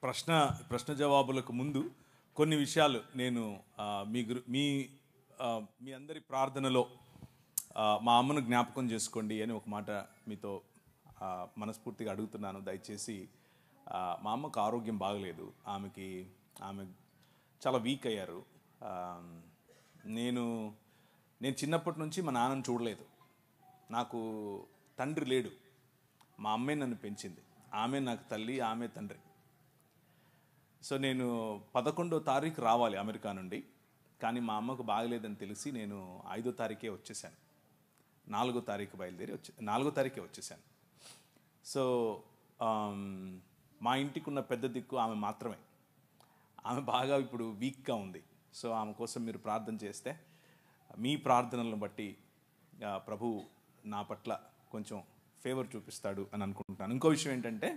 ప్రశ్న జవాబులకు ముందు కొన్ని విషయాలు నేను మీ అందరి ప్రార్థనలో మా అమ్మను జ్ఞాపకం చేసుకోండి అని ఒక మాట మీతో మనస్ఫూర్తిగా అడుగుతున్నాను. దయచేసి మా అమ్మకు ఆరోగ్యం బాగలేదు. ఆమె చాలా వీక్ అయ్యారు. నేను చిన్నప్పటి నుంచి మా నాన్నను చూడలేదు. నాకు తండ్రి లేడు. మా అమ్మే నన్ను పెంచింది. ఆమె నాకు తల్లి, ఆమె తండ్రి. సో నేను 11వ తారీఖు రావాలి అమెరికా నుండి. కానీ మా అమ్మకు బాగలేదని తెలిసి నేను 5వ తారీఖే వచ్చేసాను. 4వ తారీఖు బయలుదేరి 4వ తారీఖే వచ్చేసాను. సో మా ఇంటికి ఉన్న పెద్ద దిక్కు ఆమె మాత్రమే. ఆమె బాగా ఇప్పుడు వీక్గా ఉంది. సో ఆమె కోసం మీరు ప్రార్థన చేస్తే మీ ప్రార్థనలను బట్టి ప్రభు నా పట్ల కొంచెం ఫేవర్ చూపిస్తాడు అని అనుకుంటున్నాను. ఇంకో విషయం ఏంటంటే,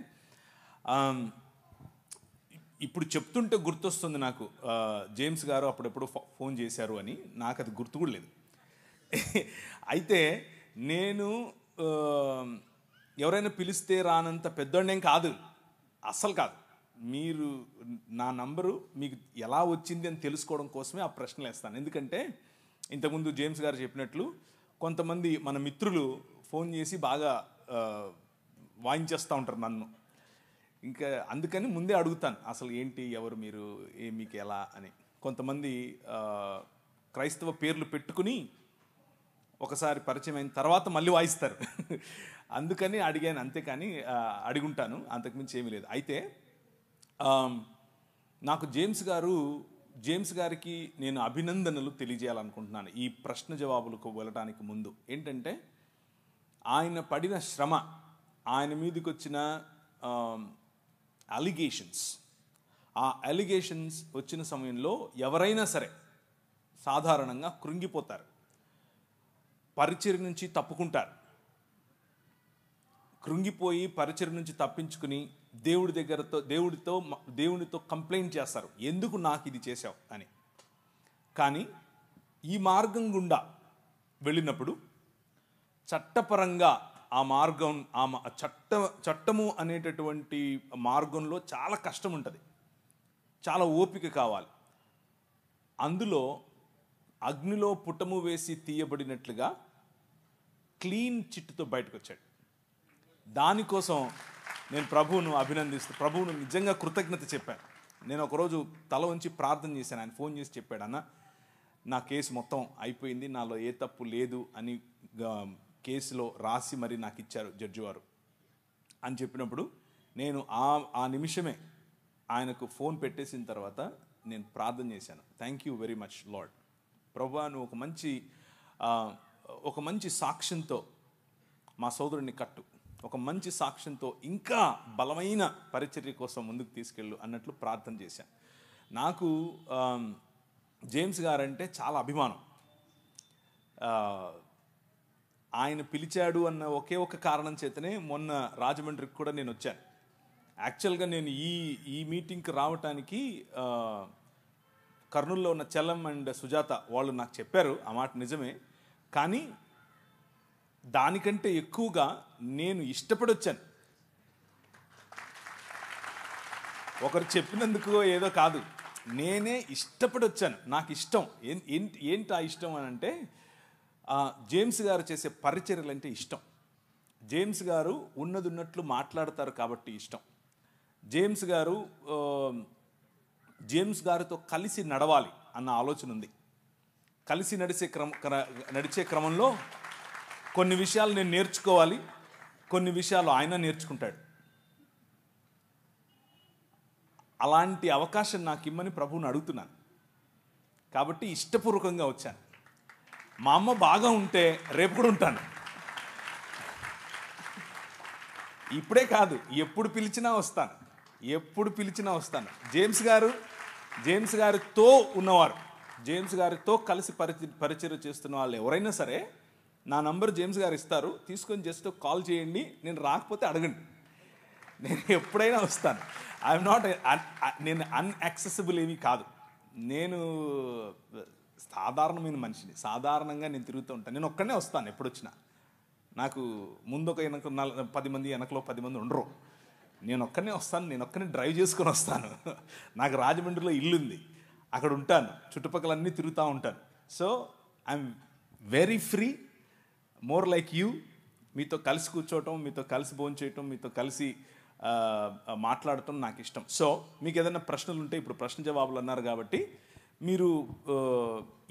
ఇప్పుడు చెప్తుంటే గుర్తొస్తుంది నాకు, జేమ్స్ గారు అప్పుడెప్పుడు ఫోన్ చేశారు అని. నాకు అది గుర్తు కూడా లేదు. అయితే నేను ఎవరైనా పిలిస్తే రానంత పెద్దోడేం కాదు, అస్సలు కాదు. మీరు నా నంబరు మీకు ఎలా వచ్చింది అని తెలుసుకోవడం కోసమే ఆ ప్రశ్నలు వేస్తాను. ఎందుకంటే ఇంతకుముందు జేమ్స్ గారు చెప్పినట్లు కొంతమంది మన మిత్రులు ఫోన్ చేసి బాగా వాయించేస్తూ ఉంటారు నన్ను. ఇంకా అందుకని ముందే అడుగుతాను, అసలు ఏంటి, ఎవరు మీరు, మీకు ఎలా అని. కొంతమంది క్రైస్తవ పేర్లు పెట్టుకుని ఒకసారి పరిచయం అయిన తర్వాత మళ్ళీ వాయిస్తారు. అందుకని అడిగాను, అంతేకాని అడుగుంటాను, అంతకుమించి ఏమీ లేదు. అయితే నాకు జేమ్స్ గారికి నేను అభినందనలు తెలియజేయాలనుకుంటున్నాను ఈ ప్రశ్న జవాబులకు వెళ్ళడానికి ముందు. ఏంటంటే ఆయన పడిన శ్రమ, ఆయన మీదకి వచ్చిన అలిగేషన్స్, ఆ అలిగేషన్స్ వచ్చిన సమయంలో ఎవరైనా సరే సాధారణంగా కృంగిపోతారు, పరిచర్య నుంచి తప్పుకుంటారు. కృంగిపోయి పరిచర్య నుంచి తప్పించుకుని దేవునితో కంప్లైంట్ చేస్తారు, ఎందుకు నాకు ఇది చేశావు అని. కానీ ఈ మార్గం గుండా వెళ్ళినప్పుడు చట్టపరంగా ఆ మార్గం, చట్టము అనేటటువంటి మార్గంలో చాలా కష్టం ఉంటుంది, చాలా ఓపిక కావాలి. అందులో అగ్నిలో పుటము వేసి తీయబడినట్లుగా క్లీన్ చిట్టుతో బయటకు వచ్చాడు. దానికోసం నేను ప్రభువును అభినందిస్తూ, ప్రభువును నిజంగా కృతజ్ఞత చెప్పాను. నేను ఒకరోజు తల వంచి ప్రార్థన చేశాను. ఆయన ఫోన్ చేసి చెప్పాడు, అన్న నా కేసు మొత్తం అయిపోయింది, నాలో ఏ తప్పు లేదు అని కేసులో రాసి మరి నాకు ఇచ్చారు జడ్జి వారు అని చెప్పినప్పుడు నేను ఆ నిమిషమే ఆయనకు ఫోన్ పెట్టేసిన తర్వాత నేను ప్రార్థన చేశాను. Thank you very much lord. ప్రభువా, నువ్వు ఒక మంచి సాక్ష్యంతో మా సోదరుడిని కట్టు, ఒక మంచి సాక్ష్యంతో ఇంకా బలమైన పరిచర్య కోసం ముందుకు తీసుకెళ్ళు అన్నట్లు ప్రార్థన చేశాను. నాకు జేమ్స్ గారంటే చాలా అభిమానం. ఆయన పిలిచాడు అన్న ఒకే ఒక కారణం చేతనే మొన్న రాజమండ్రికి కూడా నేను వచ్చాను. యాక్చువల్గా నేను ఈ మీటింగ్కి రావటానికి కర్నూలులో ఉన్న చలం అండ్ సుజాత వాళ్ళు నాకు చెప్పారు, ఆ మాట నిజమే. కానీ దానికంటే ఎక్కువగా నేను ఇష్టపడి వచ్చాను. ఒకరు చెప్పినందుకు ఏదో కాదు, నేనే ఇష్టపడి వచ్చాను. నాకు ఇష్టం. ఏంటి ఆ ఇష్టం అని అంటే, జేమ్స్ గారు చేసే పరిచర్యలు అంటే ఇష్టం. జేమ్స్ గారు ఉన్నట్లు మాట్లాడతారు కాబట్టి ఇష్టం. జేమ్స్ గారితో కలిసి నడవాలి అన్న ఆలోచన ఉంది. కలిసి నడిచే క్రమంలో కొన్ని విషయాలు నేను నేర్చుకోవాలి, కొన్ని విషయాలు ఆయన నేర్చుకుంటాడు. అలాంటి అవకాశం నాకు ఇమ్మని ప్రభువుని అడుగుతున్నాను. కాబట్టి ఇష్టపూర్వకంగా వచ్చాను. మా అమ్మ బాగా ఉంటే రేపు కూడా ఉంటాను. ఇప్పుడే కాదు, ఎప్పుడు పిలిచినా వస్తాను. జేమ్స్ గారితో ఉన్నవారు, జేమ్స్ గారితో కలిసి పరిచర్య చేస్తున్న వాళ్ళు ఎవరైనా సరే నా నంబర్ జేమ్స్ గారు ఇస్తారు, తీసుకొని జస్ట్ కాల్ చేయండి. నేను రాకపోతే అడగండి, నేను ఎప్పుడైనా వస్తాను. నేను అన్యాక్సెసిబుల్ ఏమీ కాదు. నేను సాధారణమైన మనిషిని, సాధారణంగా నేను తిరుగుతూ ఉంటాను. నేను ఒక్కనే వస్తాను ఎప్పుడు వచ్చినా. నాకు ముందు ఒక 10 మంది, వెనకలో 10 మంది ఉండరు. నేను ఒక్కనే వస్తాను, నేను ఒక్కనే డ్రైవ్ చేసుకొని వస్తాను. నాకు రాజమండ్రిలో ఇల్లుంది, అక్కడ ఉంటాను, చుట్టుపక్కల అన్నీ తిరుగుతూ ఉంటాను. So I'm very free, more like you. మీతో కలిసి కూర్చోవటం, మీతో కలిసి భోజనం చేయటం, మీతో కలిసి మాట్లాడటం నాకు ఇష్టం. సో మీకు ఏదైనా ప్రశ్నలు ఉంటే, ఇప్పుడు ప్రశ్న జవాబులు అన్నారు కాబట్టి మీరు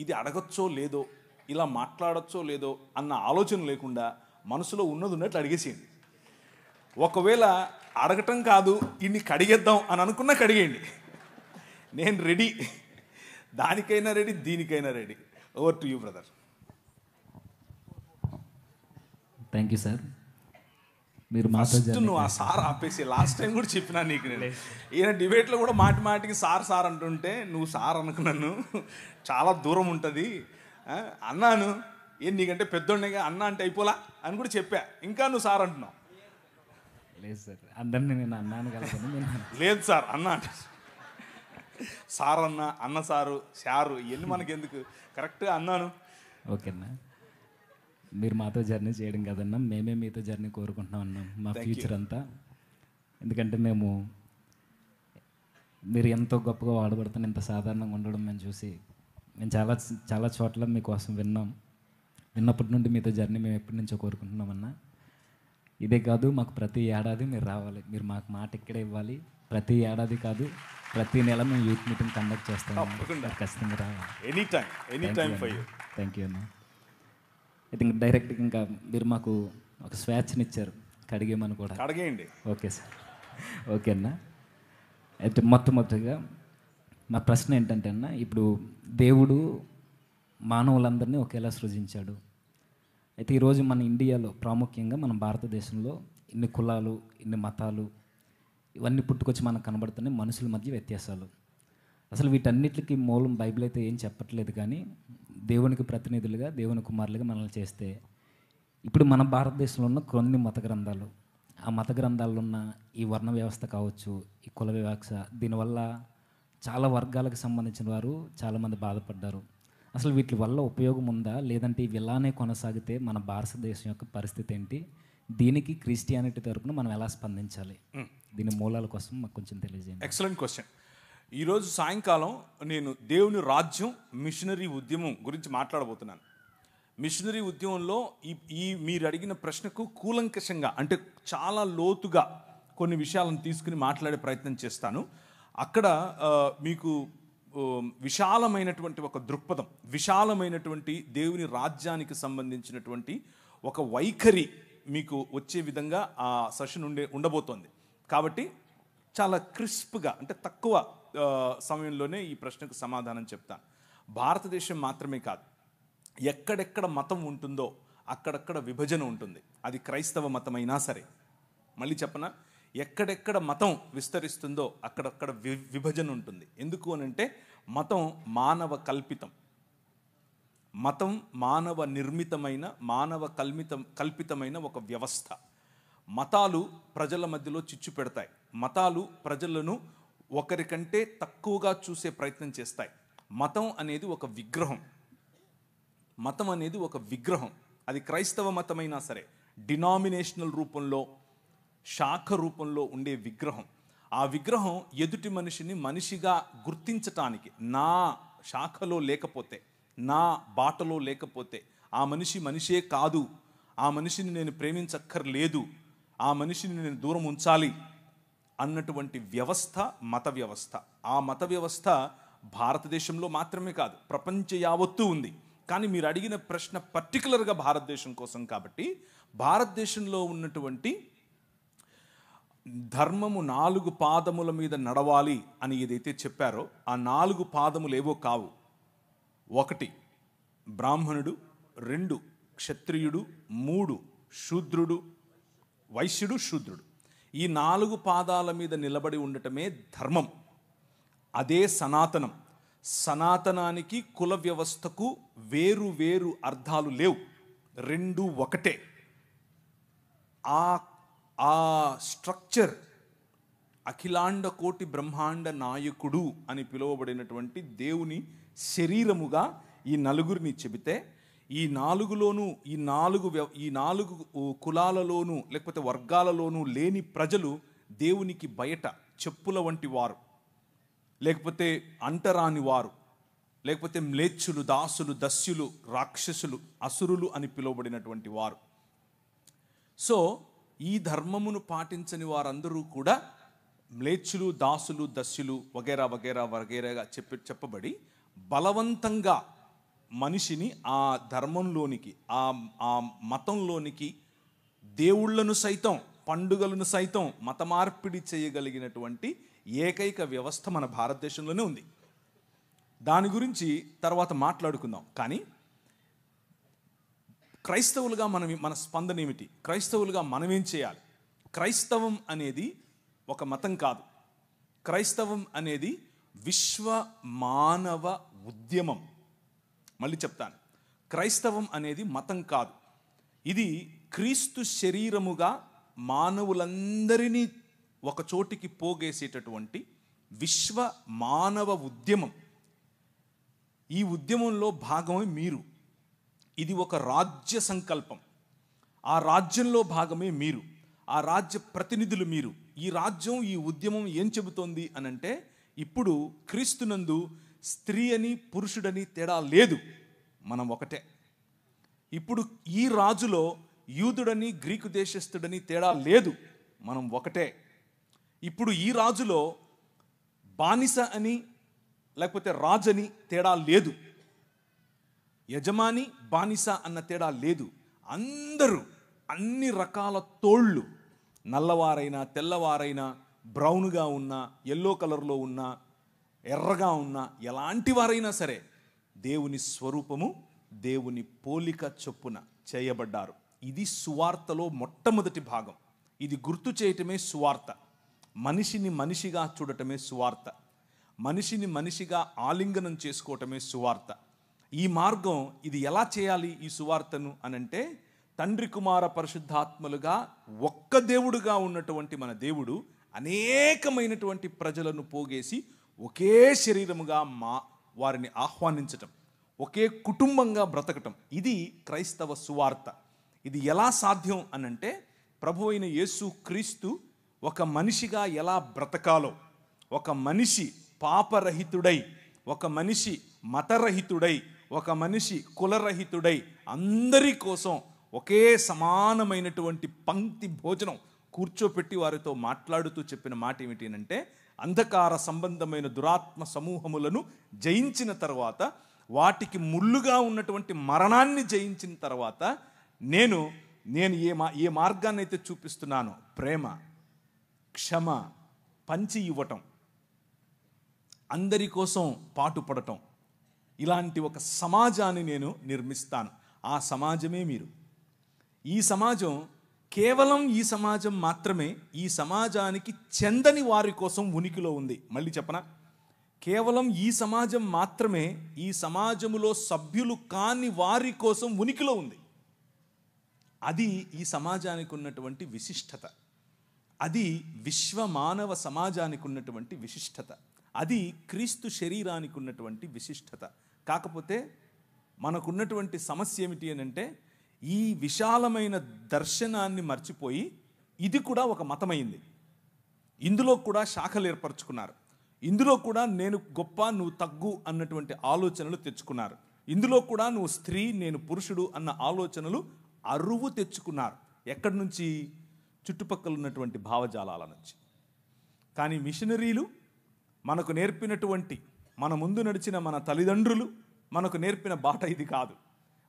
ఇది అడగచ్చో లేదో, ఇలా మాట్లాడచ్చో లేదో అన్న ఆలోచన లేకుండా మనసులో ఉన్నది ఉన్నట్లు అడిగేసేయండి. ఒకవేళ అడగటం కాదు, ఇన్ని కడిగేద్దాం అని అనుకున్నా కడిగేయండి. నేను రెడీ, దానికైనా రెడీ, దీనికైనా ready. Over to you brother. Thank you sir. మీరు ఫస్ట్ నువ్వు ఆ సార్ ఆపేసి, లాస్ట్ టైం కూడా చెప్పినా నీకు, నేను ఈయన డిబేట్లో కూడా మాటి మాటికి సార్ సార్ అంటుంటే నువ్వు సార్ అనుకున్నాను, చాలా దూరం ఉంటుంది అన్నాను. ఏం నీకంటే పెద్దోడిగా అన్న అంటే అయిపోలా అని కూడా చెప్పా, ఇంకా నువ్వు సార్ అంటున్నావు. లేదు సార్, అందరినీ నేను అన్నాను కదా. లేదు సార్ అన్న అంటే సార్ అన్న, అన్న సారు, సారు ఇవన్నీ మనకెందుకు, కరెక్ట్గా అన్నాను. ఓకేనా, మీరు మాతో జర్నీ చేయడం కదన్నా, మేమే మీతో జర్నీ కోరుకుంటున్నాం అన్నాం, మా ఫ్యూచర్ అంతా. ఎందుకంటే మేము మీరు ఎంతో గొప్పగా వాడబడుతున్న, ఇంత సాధారణంగా ఉండడం మేము చూసి మేము చాలా చాలా చోట్ల మీకోసం విన్నప్పటి నుండి మీతో జర్నీ మేము ఎప్పటి నుంచో కోరుకుంటున్నామన్నా. ఇదే కాదు, మాకు ప్రతి ఏడాది మీరు రావాలి, మీరు మాకు మాట ఇక్కడే ఇవ్వాలి. ప్రతి ఏడాది కాదు, ప్రతి నెల మేము యూత్ మీటింగ్ కండక్ట్ చేస్తాం, ఖచ్చితంగా రావాలి. Any time for you. Thank you అన్న. ఐ థింక్ డైరెక్ట్గా ఇంకా మీరు మాకు ఒక స్వేచ్ఛనిచ్చారు, కడిగేమని కూడా. కడిగేయండి. ఓకే సార్, ఓకే అన్న. అయితే మొట్టమొదటిగా మా ప్రశ్న ఏంటంటే అన్న, ఇప్పుడు దేవుడు మానవులందరినీ ఒకేలా సృజించాడు. అయితే ఈరోజు మన ఇండియాలో, ప్రాముఖ్యంగా మన భారతదేశంలో ఇన్ని కులాలు, ఇన్ని మతాలు, ఇవన్నీ పుట్టుకొచ్చి మనకు కనబడుతున్నాయి. మనుషుల మధ్య వ్యత్యాసాలు, అసలు వీటన్నిటికీ మూలం బైబిల్ అయితే ఏం చెప్పట్లేదు. కానీ దేవునికి ప్రతినిధులుగా, దేవుని కుమారులుగా మనల్ని చేస్తే, ఇప్పుడు మన భారతదేశంలో ఉన్న కొన్ని మత గ్రంథాలు, ఆ మత గ్రంథాల్లో ఉన్న ఈ వర్ణ వ్యవస్థ కావచ్చు, ఈ కుల వివక్ష, దీనివల్ల చాలా వర్గాలకు సంబంధించిన వారు చాలామంది బాధపడ్డారు. అసలు వీటి వల్ల ఉపయోగం ఉందా, లేదంటే ఇవి ఇలానే కొనసాగితే మన భారతదేశం యొక్క పరిస్థితి ఏంటి, దీనికి క్రిస్టియానిటీ తరపున మనం ఎలా స్పందించాలి, దీని మూలాల కోసం మాకు కొంచెం తెలియజేయండి. Excellent question. ఈరోజు సాయంకాలం నేను దేవుని రాజ్యం, మిషనరీ ఉద్యమం గురించి మాట్లాడబోతున్నాను. మిషనరీ ఉద్యమంలో ఈ మీరు అడిగిన ప్రశ్నకు కూలంకషంగా, అంటే చాలా లోతుగా కొన్ని విషయాలను తీసుకుని మాట్లాడే ప్రయత్నం చేస్తాను. అక్కడ మీకు విశాలమైనటువంటి ఒక దృక్పథం, విశాలమైనటువంటి దేవుని రాజ్యానికి సంబంధించినటువంటి ఒక వైఖరి మీకు వచ్చే విధంగా ఆ సెషన్ ఉండబోతోంది. కాబట్టి చాలా క్రిస్ప్గా, అంటే తక్కువ సమయంలోనే ఈ ప్రశ్నకు సమాధానం చెప్తాను. భారతదేశం మాత్రమే కాదు, ఎక్కడెక్కడ మతం ఉంటుందో అక్కడక్కడ విభజన ఉంటుంది. అది క్రైస్తవ మతమైనా సరే. మళ్ళీ చెప్పనా, ఎక్కడెక్కడ మతం విస్తరిస్తుందో అక్కడక్కడ విభజన ఉంటుంది. ఎందుకు అనంటే మతం మానవ కల్పితం, మతం మానవ నిర్మితమైన, మానవ కల్పితమైన ఒక వ్యవస్థ. మతాలు ప్రజల మధ్యలో చిచ్చు పెడతాయి. మతాలు ప్రజలను ఒకరికంటే తక్కువగా చూసే ప్రయత్నం చేస్తాయి. మతం అనేది ఒక విగ్రహం, మతం అనేది ఒక విగ్రహం. అది క్రైస్తవ మతమైనా సరే, డినామినేషనల్ రూపంలో, శాఖ రూపంలో ఉండే విగ్రహం. ఆ విగ్రహం ఎదుటి మనిషిని మనిషిగా గుర్తించటానికి, నా శాఖలో లేకపోతే, నా బాటలో లేకపోతే ఆ మనిషి మనిషే కాదు, ఆ మనిషిని నేను ప్రేమించక్కర్లేదు, ఆ మనిషిని నేను దూరం ఉంచాలి అన్నటువంటి వ్యవస్థ మత వ్యవస్థ. ఆ మత వ్యవస్థ భారతదేశంలో మాత్రమే కాదు, ప్రపంచ యావత్తూ ఉంది. కానీ మీరు అడిగిన ప్రశ్న పర్టికులర్గా భారతదేశం కోసం కాబట్టి, భారతదేశంలో ఉన్నటువంటి ధర్మము 4 పాదముల మీద నడవాలి అని ఏదైతే చెప్పారో, ఆ 4 పాదములు ఏవో కావు. 1 బ్రాహ్మణుడు, 2 క్షత్రియుడు, 3 శూద్రుడు, వైశ్యుడు, శూద్రుడు. ఈ 4 పాదాల మీద నిలబడి ఉండటమే ధర్మం. అదే సనాతనం. సనాతనానికి కుల వ్యవస్థకు వేరు వేరు అర్థాలు లేవు, 2 ఒకటే. ఆ స్ట్రక్చర్ అఖిలాండ కోటి బ్రహ్మాండ నాయకుడు అని పిలువబడినటువంటి దేవుని శరీరముగా ఈ నలుగురిని చెబితే, ఈ 4లోనూ, ఈ 4 కులాలలోనూ లేకపోతే వర్గాలలోనూ లేని ప్రజలు దేవునికి బయట చెప్పుల వంటి వారు, లేకపోతే అంటరాని వారు, లేకపోతే మ్లేచ్చులు, దాసులు, దస్యులు, రాక్షసులు, అసురులు అని పిలువబడినటువంటి వారు. సో ఈ ధర్మమును పాటించని వారందరూ కూడా మ్లేచ్చులు, దాసులు, దస్యులు వగేరా వగేరా వగేరాగా చెప్పబడి బలవంతంగా మనిషిని ఆ ధర్మంలోనికి, ఆ మతంలోనికి, దేవుళ్లను సైతం, పండుగలను సైతం మత మార్పిడి చేయగలిగినటువంటి ఏకైక వ్యవస్థ మన భారతదేశంలోనే ఉంది. దాని గురించి తర్వాత మాట్లాడుకుందాం. కానీ క్రైస్తవులుగా మన స్పందన ఏమిటి? క్రైస్తవులుగా మనమేం చేయాలి? క్రైస్తవం అనేది ఒక మతం కాదు. క్రైస్తవం అనేది విశ్వ మానవ ఉద్యమం. మళ్ళీ చెప్తాను, క్రైస్తవం అనేది మతం కాదు. ఇది క్రీస్తు శరీరముగా మానవులందరినీ ఒక చోటికి పోగేసేటటువంటి విశ్వ మానవ ఉద్యమం. ఈ ఉద్యమంలో భాగమే మీరు. ఇది ఒక రాజ్య సంకల్పం. ఆ రాజ్యంలో భాగమే మీరు, ఆ రాజ్య ప్రతినిధులు మీరు. ఈ రాజ్యం, ఈ ఉద్యమం ఏం చెబుతోంది అనంటే, ఇప్పుడు క్రీస్తునందు స్త్రీ అని పురుషుడని తేడా లేదు, మనం ఒకటే. ఇప్పుడు ఈ రాజులో యూదుడని గ్రీకు దేశస్థుడని తేడా లేదు, మనం ఒకటే. ఇప్పుడు ఈ రాజులో బానిస అని లేకపోతే రాజని తేడా లేదు, యజమాని బానిస అన్న తేడా లేదు. అందరూ అన్ని రకాల తోళ్ళు, నల్లవారైనా తెల్లవారైనా, బ్రౌన్గా ఉన్నా, ఎల్లో కలర్లో ఉన్నా, ఎర్రగా ఉన్నా, ఎలాంటి వారైనా సరే దేవుని స్వరూపము, దేవుని పోలిక చొప్పున చేయబడ్డారు. ఇది సువార్తలో మొట్టమొదటి భాగం. ఇది గుర్తు చేయటమే సువార్త. మనిషిని మనిషిగా చూడటమే సువార్త. మనిషిని మనిషిగా ఆలింగనం చేసుకోవటమే సువార్త. ఈ మార్గం, ఇది ఎలా చేయాలి ఈ సువార్తను అనంటే, తండ్రి కుమార పరిశుద్ధాత్మలుగా ఒక్క దేవుడుగా ఉన్నటువంటి మన దేవుడు అనేకమైనటువంటి ప్రజలను పోగేసి ఒకే శరీరముగా వారిని ఆహ్వానించటం, ఒకే కుటుంబంగా బ్రతకటం, ఇది క్రైస్తవ సువార్త. ఇది ఎలా సాధ్యం అనంటే, ప్రభు అయిన యేసు క్రీస్తు ఒక మనిషిగా ఎలా బ్రతకాలో, ఒక మనిషి పాపరహితుడై, ఒక మనిషి మతరహితుడై, ఒక మనిషి కులరహితుడై అందరి కోసం ఒకే సమానమైనటువంటి పంక్తి భోజనం కూర్చోపెట్టి వారితో మాట్లాడుతూ చెప్పిన మాట ఏమిటి అంటే, అంధకార సంబంధమైన దురాత్మ సమూహములను జయించిన తర్వాత, వాటికి ముళ్ళుగా ఉన్నటువంటి మరణాన్ని జయించిన తర్వాత, నేను ఏ మార్గాన్ని అయితే చూపిస్తున్నానో, ప్రేమ, క్షమ, పంచి ఇవ్వటం, అందరి కోసం పాటుపడటం, ఇలాంటి ఒక సమాజాన్ని నేను నిర్మిస్తాను. ఆ సమాజమే మీరు. ఈ సమాజం కేవలం ఈ సమాజం మాత్రమే ఈ సమాజానికి చెందని వారి కోసం ఉనికిలో ఉంది. మళ్ళీ చెప్పనా? కేవలం ఈ సమాజం మాత్రమే ఈ సమాజములో సభ్యులు కాని వారి కోసం ఉనికిలో ఉంది. అది ఈ సమాజానికి ఉన్నటువంటి విశిష్టత. అది విశ్వ మానవ సమాజానికి ఉన్నటువంటి విశిష్టత. అది క్రీస్తు శరీరానికి ఉన్నటువంటి విశిష్టత. కాకపోతే మనకున్నటువంటి సమస్య ఏమిటి అని అంటే, ఈ విశాలమైన దర్శనాన్ని మర్చిపోయి ఇది కూడా ఒక మతమైంది. ఇందులో కూడా శాఖలు ఏర్పరచుకున్నారు. ఇందులో కూడా నేను గొప్ప, నువ్వు తగ్గు అన్నటువంటి ఆలోచనలు తెచ్చుకున్నారు. ఇందులో కూడా నువ్వు స్త్రీ, నేను పురుషుడు అన్న ఆలోచనలు అరువు తెచ్చుకున్నారు. ఎక్కడి నుంచి? చుట్టుపక్కల ఉన్నటువంటి భావజాలాల నుంచి. కానీ మిషనరీలు మనకు నేర్పినటువంటి, మన ముందు నడిచిన మన తల్లిదండ్రులు మనకు నేర్పిన బాట ఇది కాదు.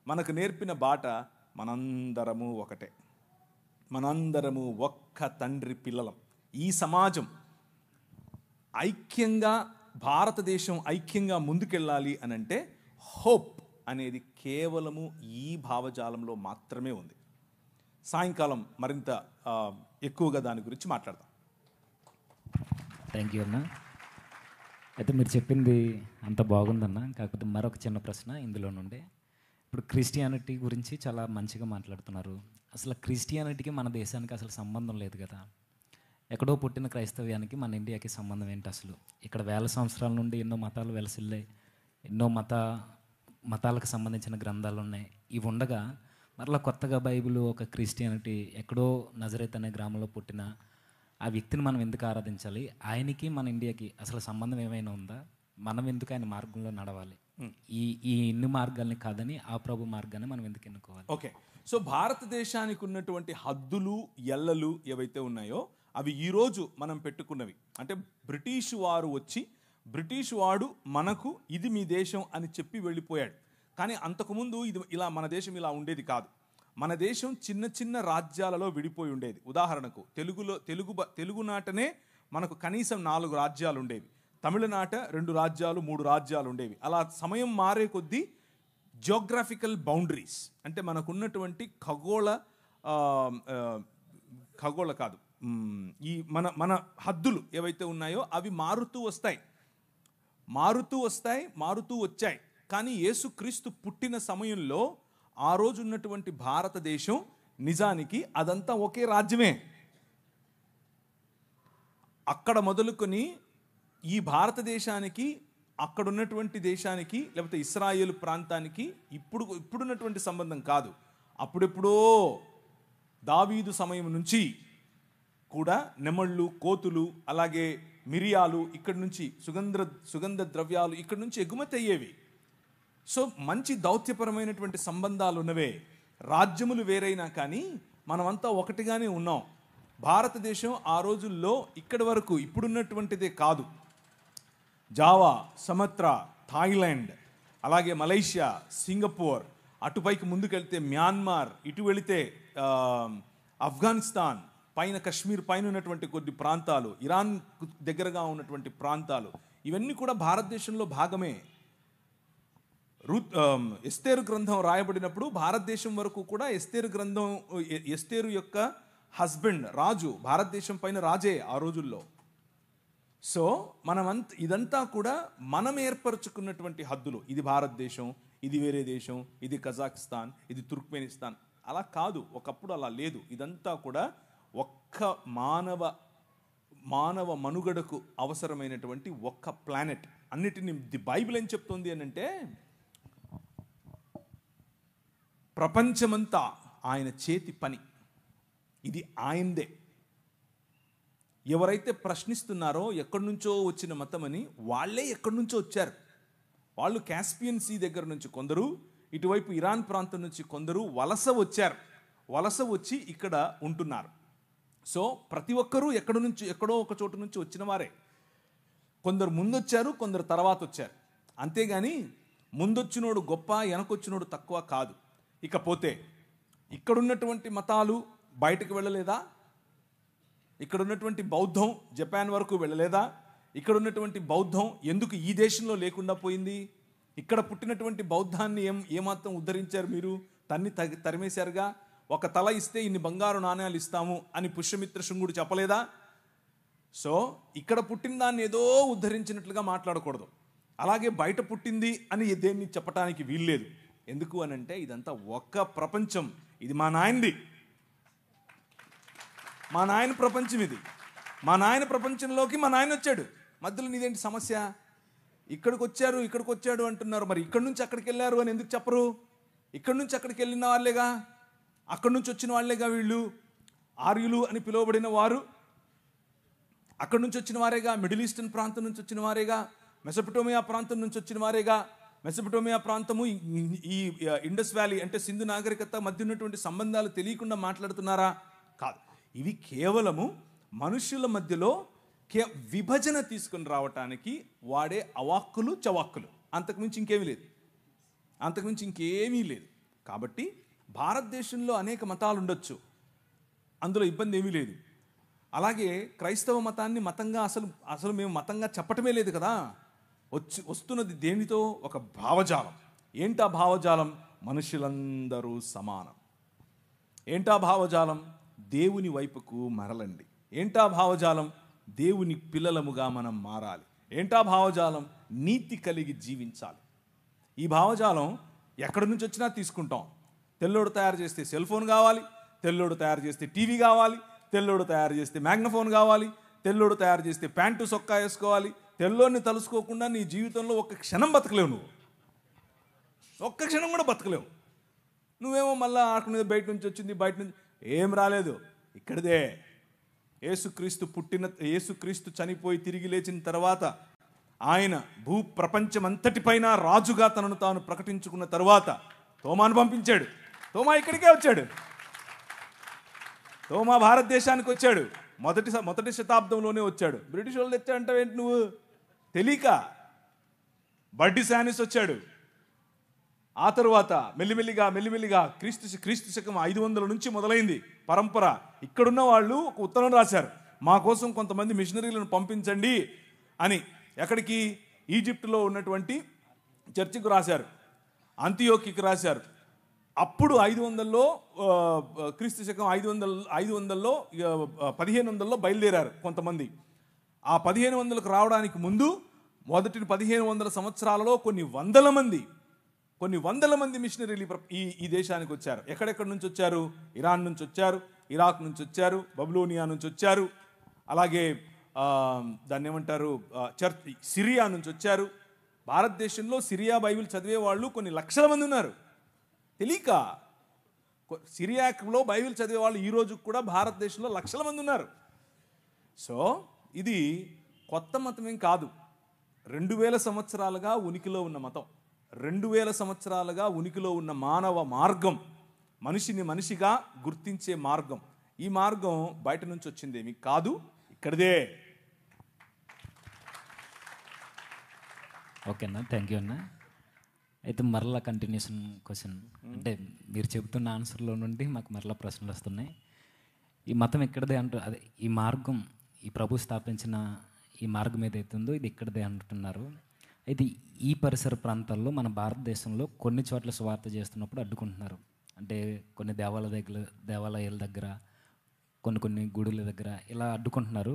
మనకు నేర్పిన బాట, మనందరము ఒకటే, మనందరము ఒక్క తండ్రి పిల్లలం. ఈ సమాజం ఐక్యంగా, భారతదేశం ఐక్యంగా ముందుకెళ్ళాలి అనంటే హోప్ అనేది కేవలము ఈ భావజాలంలో మాత్రమే ఉంది. సాయంకాలం మరింత ఎక్కువగా దాని గురించి మాట్లాడదాం. థ్యాంక్ యూ అన్న. అయితే మీరు చెప్పింది అంత బాగుందన్న. కాకపోతే మరొక చిన్న ప్రశ్న ఇందులో నుండి. ఇప్పుడు క్రిస్టియానిటీ గురించి చాలా మంచిగా మాట్లాడుతున్నారు. అసలు క్రిస్టియానిటీకి మన దేశానికి అసలు సంబంధం లేదు కదా. ఎక్కడో పుట్టిన క్రైస్తవ్యానికి మన ఇండియాకి సంబంధం ఏంటి అసలు? ఇక్కడ వేల సంవత్సరాల నుండి ఎన్నో మతాలు వెలసిల్లాయి, ఎన్నో మతాలకు సంబంధించిన గ్రంథాలు ఉన్నాయి. ఇవి ఉండగా మరలా కొత్తగా బైబిల్, ఒక క్రిస్టియానిటీ ఎక్కడో నజరేత్ అనే గ్రామంలో పుట్టిన ఆ వ్యక్తిని మనం ఎందుకు ఆరాధించాలి, ఆయనకి మన ఇండియాకి అసలు సంబంధం ఏమైనా ఉందా, మనం ఎందుకు ఆయన మార్గంలో నడవాలి, ఈ ఈ ఇన్ని మార్గాల్ని కాదని ఆ ప్రభు మార్గాన్ని మనం ఎందుకు ఎన్నుకోవాలి? ఓకే, సో భారతదేశానికి ఉన్నటువంటి హద్దులు ఎల్లలు ఏవైతే ఉన్నాయో అవి ఈరోజు మనం పెట్టుకున్నవి. అంటే బ్రిటిష్ వారు వచ్చి బ్రిటిష్ వాడు మనకు ఇది మీ దేశం అని చెప్పి వెళ్ళిపోయాడు. కానీ అంతకుముందు ఇది ఇలా మన దేశం ఇలా ఉండేది కాదు. మన దేశం చిన్న చిన్న రాజ్యాలలో విడిపోయి ఉండేది. ఉదాహరణకు తెలుగునాటనే మనకు కనీసం 4 రాజ్యాలు ఉండేవి. తమిళనాట 2 రాజ్యాలు 3 రాజ్యాలు ఉండేవి. అలా సమయం మారే కొద్దీ జియోగ్రాఫికల్ బౌండరీస్ అంటే మనకున్నటువంటి ఖగోళ కాదు ఈ మన హద్దులు ఏవైతే ఉన్నాయో అవి మారుతూ వచ్చాయి. కానీ యేసుక్రీస్తు పుట్టిన సమయంలో ఆ రోజు ఉన్నటువంటి భారతదేశం నిజానికి అదంతా ఒకే రాజ్యమే. అక్కడ మొదలుకొని ఈ భారతదేశానికి అక్కడ ఉన్నటువంటి దేశానికి లేకపోతే ఇస్రాయేల్ ప్రాంతానికి ఇప్పుడున్నటువంటి సంబంధం కాదు. అప్పుడెప్పుడో దావీదు సమయం నుంచి కూడా నెమళ్ళు, కోతులు, అలాగే మిరియాలు ఇక్కడి నుంచి సుగంధ ద్రవ్యాలు ఇక్కడి నుంచి ఎగుమతి అయ్యేవి. సో మంచి దౌత్యపరమైనటువంటి సంబంధాలు ఉన్నవే. రాజ్యములు వేరైనా కానీ మనమంతా ఒకటిగానే ఉన్నాం. భారతదేశం ఆ రోజుల్లో ఇక్కడి వరకు ఇప్పుడున్నటువంటిదే కాదు. జావా, సమత్రా, థాయిలాండ్, అలాగే మలేషియా, సింగపూర్, అటుపైకి ముందుకెళ్తే మ్యాన్మార్, ఇటు వెళితే ఆఫ్ఘనిస్తాన్, పైన కశ్మీర్ పైన ఉన్నటువంటి కొన్ని ప్రాంతాలు, ఇరాన్ దగ్గరగా ఉన్నటువంటి ప్రాంతాలు, ఇవన్నీ కూడా భారతదేశంలో భాగమే. ఎస్తేరు గ్రంథం రాయబడినప్పుడు భారతదేశం వరకు కూడా ఎస్తేరు యొక్క హస్బెండ్ రాజు భారతదేశం పైన రాజే ఆ రోజుల్లో. సో ఇదంతా కూడా మనం ఏర్పరచుకున్నటువంటి హద్దులు. ఇది భారతదేశం, ఇది వేరే దేశం, ఇది కజాకిస్తాన్, ఇది తుర్క్మెనిస్తాన్. అలా కాదు, ఒకప్పుడు అలా లేదు. ఇదంతా కూడా ఒక్క మానవ మనుగడకు అవసరమైనటువంటి ఒక్క ప్లానెట్. అన్నిటిని ది బైబిల్ ఏం చెప్తుంది అని అంటే ప్రపంచమంతా ఆయన చేతి పని, ఇది ఆయనదే. ఎవరైతే ప్రశ్నిస్తున్నారో ఎక్కడి నుంచో వచ్చిన మతమని, వాళ్ళే ఎక్కడి నుంచో వచ్చారు. వాళ్ళు కాస్పియన్ సీ దగ్గర నుంచి కొందరు, ఇటువైపు ఇరాన్ ప్రాంతం నుంచి కొందరు వలస వచ్చి ఇక్కడ ఉంటున్నారు. సో ప్రతి ఒక్కరూ ఎక్కడో ఒక చోటు నుంచి వచ్చిన వారే. కొందరు ముందొచ్చారు, కొందరు తర్వాత వచ్చారు. అంతేగాని ముందొచ్చినోడు గొప్ప, వెనకొచ్చినోడు తక్కువ కాదు. ఇకపోతే ఇక్కడున్నటువంటి మతాలు బయటకు వెళ్ళలేదా? ఇక్కడ ఉన్నటువంటి బౌద్ధం జపాన్ వరకు వెళ్ళలేదా? ఇక్కడ ఉన్నటువంటి బౌద్ధం ఎందుకు ఈ దేశంలో లేకుండా పోయింది? ఇక్కడ పుట్టినటువంటి బౌద్ధాన్ని ఏమాత్రం ఉద్ధరించారు మీరు? తరిమేశారుగా. ఒక తల ఇస్తే ఇన్ని బంగారు నాణ్యాలు ఇస్తాము అని పుష్యమిత్ర శృంగుడు చెప్పలేదా? సో ఇక్కడ పుట్టిన దాన్ని ఏదో ఉద్ధరించినట్లుగా మాట్లాడకూడదు. అలాగే బయట పుట్టింది అని దేన్ని చెప్పడానికి వీల్లేదు. ఎందుకు అని అంటే ఇదంతా ఒక్క ప్రపంచం. ఇది మా నాయనది, మా నాయన ప్రపంచం. ఇది మా నాయన ప్రపంచంలోకి మా నాయన వచ్చాడు. మధ్యలో నీదేంటి సమస్య? ఇక్కడికి వచ్చాడు అంటున్నారు. మరి ఇక్కడి నుంచి అక్కడికి వెళ్ళారు అని ఎందుకు చెప్పరు? ఇక్కడి నుంచి అక్కడికి వెళ్ళిన వాళ్ళేగా, అక్కడి నుంచి వచ్చిన వాళ్ళేగా వీళ్ళు. ఆర్యులు అని పిలువబడిన వారు అక్కడి నుంచి వచ్చిన వారేగా. మిడిల్ ఈస్టర్న్ ప్రాంతం నుంచి వచ్చిన వారేగా. మెసొపటోమియా ప్రాంతం నుంచి వచ్చిన వారేగా. మెసొపటోమియా ప్రాంతము ఈ ఇండస్ వ్యాలీ అంటే సింధు నాగరికత మధ్య ఉన్నటువంటి సంబంధాలు తెలియకుండా మాట్లాడుతున్నారా? కాదు. ఇవి కేవలము మనుషుల మధ్యలో విభజన తీసుకుని రావటానికి వాడే అవాక్కులు చవాక్కులు. అంతకుమించి ఇంకేమీ లేదు. కాబట్టి భారతదేశంలో అనేక మతాలు ఉండొచ్చు, అందులో ఇబ్బంది ఏమీ లేదు. అలాగే క్రైస్తవ మతాన్ని మతంగా అసలు మేము మతంగా చెప్పటమే లేదు కదా. వస్తున్నది దేనితో? ఒక భావజాలం. ఏంటా భావజాలం? మనుషులందరూ సమానం. ఏంటా భావజాలం? దేవుని వైపుకు మరలండి. ఏంటా భావజాలం? దేవుని పిల్లలముగా మనం మారాలి. ఏంటా భావజాలం? నీతి కలిగి జీవించాలి. ఈ భావజాలం ఎక్కడి నుంచి వచ్చినా తీసుకుంటాం. తెల్లోడు తయారు చేస్తే సెల్ ఫోన్ కావాలి, తెల్లోడు తయారు చేస్తే టీవీ కావాలి, తెల్లోడు తయారు చేస్తే మ్యాగ్నఫోన్ కావాలి, తెల్లోడు తయారు చేస్తే ప్యాంటు సొక్కా వేసుకోవాలి. తెల్లోడిని తలుసుకోకుండా నీ జీవితంలో ఒక్క క్షణం బతకలేవు. నువ్వు ఒక్క క్షణం కూడా బతకలేవు. నువ్వేమో మళ్ళీ అక్కడ బయట నుంచి వచ్చింది, బయట నుంచి ఏం రాలేదు, ఇక్కడిదే. యేసుక్రీస్తు చనిపోయి తిరిగి లేచిన తర్వాత ఆయన ప్రపంచమంతటిపైన రాజుగా తనను తాను ప్రకటించుకున్న తర్వాత తోమాను పంపించాడు. తోమా ఇక్కడికే వచ్చాడు. తోమా భారతదేశానికి వచ్చాడు. మొదటి శతాబ్దంలోనే వచ్చాడు. బ్రిటిష్ వాళ్ళు తెచ్చాడంటే ఏంటి నువ్వు తెలియక. బడ్డి శానిస్ వచ్చాడు. ఆ తరువాత మెల్లిమెల్లిగా క్రీస్తు శకం 500 నుంచి మొదలైంది పరంపర. ఇక్కడున్న వాళ్ళు ఒక ఉత్తరం రాశారు, మా కోసం కొంతమంది మిషనరీలను పంపించండి అని. ఎక్కడికి? ఈజిప్టులో ఉన్నటువంటి చర్చికి రాశారు, అంతియోకికి రాశారు. అప్పుడు 500లో క్రీస్తు శకం 500లో 1500లో బయలుదేరారు కొంతమంది. ఆ 1500కు రావడానికి ముందు మొదటి 1500 సంవత్సరాలలో కొన్ని వందల మంది మిషనరీలు ఈ దేశానికి వచ్చారు. ఎక్కడెక్కడి నుంచి వచ్చారు? ఇరాన్ నుంచి వచ్చారు, ఇరాక్ నుంచి వచ్చారు, బబులోనియా నుంచి వచ్చారు, అలాగే దాన్ని ఏమంటారు సిరియా నుంచి వచ్చారు. భారతదేశంలో సిరియా బైబిల్ చదివే వాళ్ళు కొన్ని లక్షల మంది ఉన్నారు. తెలియక సిరియాలో బైబిల్ చదివే వాళ్ళు ఈ రోజు కూడా భారతదేశంలో లక్షల మంది ఉన్నారు. సో ఇది కొత్త మతం ఏం కాదు. 2000 సంవత్సరాలుగా ఉనికిలో ఉన్న మతం, 2000 సంవత్సరాలుగా ఉనికిలో ఉన్న మానవ మార్గం, మనిషిని మనిషిగా గుర్తించే మార్గం. ఈ మార్గం బయట నుంచి వచ్చిందేమి కాదు, ఇక్కడిదే. ఓకేనా, థ్యాంక్ యూ అన్న. అయితే మరలా కంటిన్యూషన్ క్వశ్చన్, అంటే మీరు చెబుతున్న ఆన్సర్లో నుండి మాకు మరలా ప్రశ్నలు వస్తున్నాయి. ఈ మతం ఎక్కడదే అదే ఈ మార్గం, ఈ ప్రభు స్థాపించిన ఈ మార్గం ఏదైతే ఉందో ఇది ఇక్కడదే అంటున్నారు. అయితే ఈ పరిసర ప్రాంతాల్లో మన భారతదేశంలో కొన్ని చోట్ల సువార్త చేస్తున్నప్పుడు అడ్డుకుంటున్నారు. అంటే కొన్ని దేవాలయాల దగ్గర, కొన్ని గుడుల దగ్గర ఇలా అడ్డుకుంటున్నారు.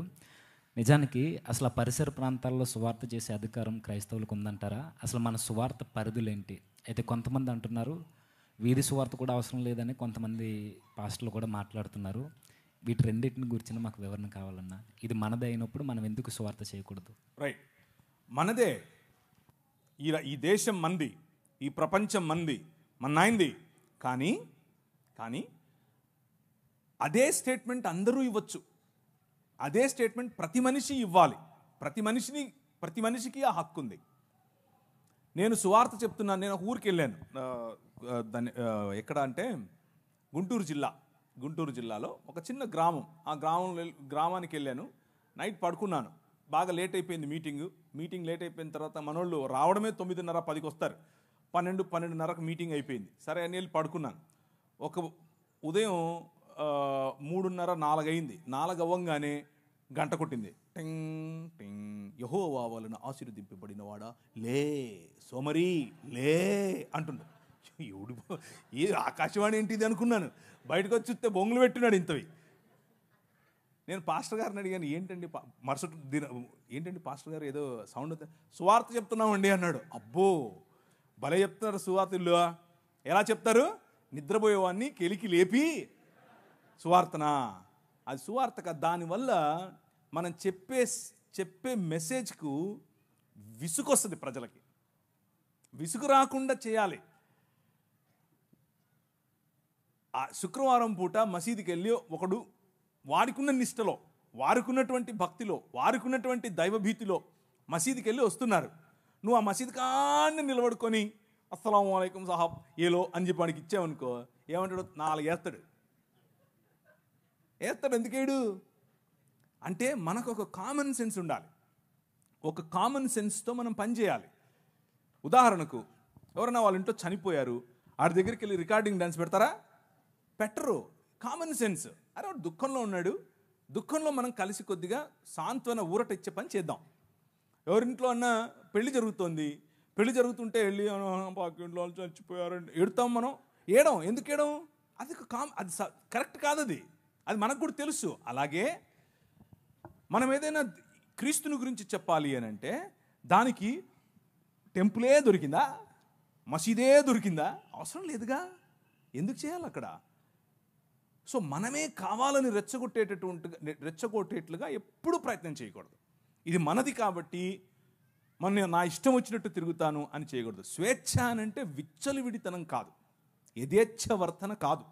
నిజానికి అసలు ఆ పరిసర ప్రాంతాల్లో సువార్త చేసే అధికారం క్రైస్తవులకు ఉందంటారా? అసలు మన సువార్త పరిధులేంటి? అయితే కొంతమంది అంటున్నారు వీధి సువార్త కూడా అవసరం లేదని కొంతమంది పాస్టర్లు కూడా మాట్లాడుతున్నారు. వీటి రెండింటిని గురించి మాకు వివరణ కావాలన్నా. ఇది మనదే అయినప్పుడు మనం ఎందుకు సువార్త చేయకూడదు? రైట్, మనదే. ఈ దేశం మంది, ఈ ప్రపంచం మంది, మన్నాయింది. కానీ అదే స్టేట్మెంట్ అందరూ ఇవ్వచ్చు. అదే స్టేట్మెంట్ ప్రతి మనిషి ఇవ్వాలి. ప్రతి మనిషికి ఆ హక్కు ఉంది. నేను సువార్త చెప్తున్నాను. నేను ఒక ఊరికి వెళ్ళాను, ఎక్కడ అంటే గుంటూరు జిల్లాలో ఒక చిన్న గ్రామం. ఆ గ్రామానికి వెళ్ళాను. నైట్ పడుకున్నాను. బాగా లేట్ అయిపోయింది మీటింగ్ లేట్ అయిపోయిన తర్వాత మనోళ్ళు రావడమే 9:30 10కి వస్తారు. 12:30కు మీటింగ్ అయిపోయింది. సరే అని వెళ్ళి పడుకున్నాను. ఉదయం 3:30 4 అయింది. 4 అవ్వంగానే గంట కొట్టింది. టింగ్ టింగ్. యెహోవా వలన ఆశీర్వదింపబడినవాడా లే సోమరి లే అంటుండు. ఎవడు ఏ ఆకాశవాణి ఏంటిది అనుకున్నాను. బయటకు వచ్చి చూస్తే బొంగులు పెట్టినాడు ఇంతవి. నేను పాస్టర్ గారిని అడిగాను, ఏంటండి ఏంటండి పాస్టర్ గారు ఏదో సౌండ్ సువార్త చెప్తున్నామండి అన్నాడు. అబ్బో భలే చెప్తున్నారు సువార్తలు. ఎలా చెప్తారు? నిద్రపోయేవాడిని కెలికి లేపి సువార్తనా? అది సువార్త కాదు. దానివల్ల మనం చెప్పే మెసేజ్కు విసుగు వస్తుంది. ప్రజలకి విసుగు రాకుండా చేయాలి. ఆ శుక్రవారం పూట మసీదుకి వెళ్ళి ఒకడు వాడికున్న నిష్టలో, వారికున్నటువంటి భక్తిలో, వారికున్నటువంటి దైవభీతిలో మసీదుకి వెళ్ళి వస్తున్నారు. నువ్వు ఆ మసీదు కాన్ని నిలబడుకొని అస్సలాము అలైకుం సాహబ్ ఏలో అని చెప్పి వాడికి ఇచ్చావనుకో, ఏమంటాడు? 4 వేస్తాడు. ఎందుకేడు అంటే మనకు ఒక కామన్ సెన్స్ ఉండాలి. ఒక కామన్ సెన్స్తో మనం పనిచేయాలి. ఉదాహరణకు ఎవరైనా వాళ్ళ ఇంట్లో చనిపోయారు, ఆడి దగ్గరికి వెళ్ళి రికార్డింగ్ డాన్స్ పెడతారా? పెట్టరు. Common sense. అరే వాడు దుఃఖంలో ఉన్నాడు, దుఃఖంలో మనం కలిసి కొద్దిగా సాంత్వన ఊరట ఇచ్చే పని చేద్దాం. ఎవరింట్లో అన్నా పెళ్లి జరుగుతుంటే వెళ్ళి పాకింట్లో వాళ్ళు చచ్చిపోయారండి ఏడుతాం. మనం ఎందుకు ఏడం? అది కరెక్ట్ కాదు. అది మనకు కూడా తెలుసు. అలాగే మనం ఏదైనా క్రీస్తుని గురించి చెప్పాలి అని అంటే దానికి టెంపులే దొరికిందా, మసీదే దొరికిందా? అవసరం లేదుగా. ఎందుకు చేయాలి అక్కడ? సో మనమే కావాలని రెచ్చగొట్టేట్లుగా ఎప్పుడూ ప్రయత్నం చేయకూడదు. ఇది మనది కాబట్టి నా ఇష్టం వచ్చినట్టు తిరుగుతాను అని చేయకూడదు. స్వేచ్ఛ అనంటే విచ్చలవిడితనం కాదు, యథేచ్ఛవర్తన కాదు.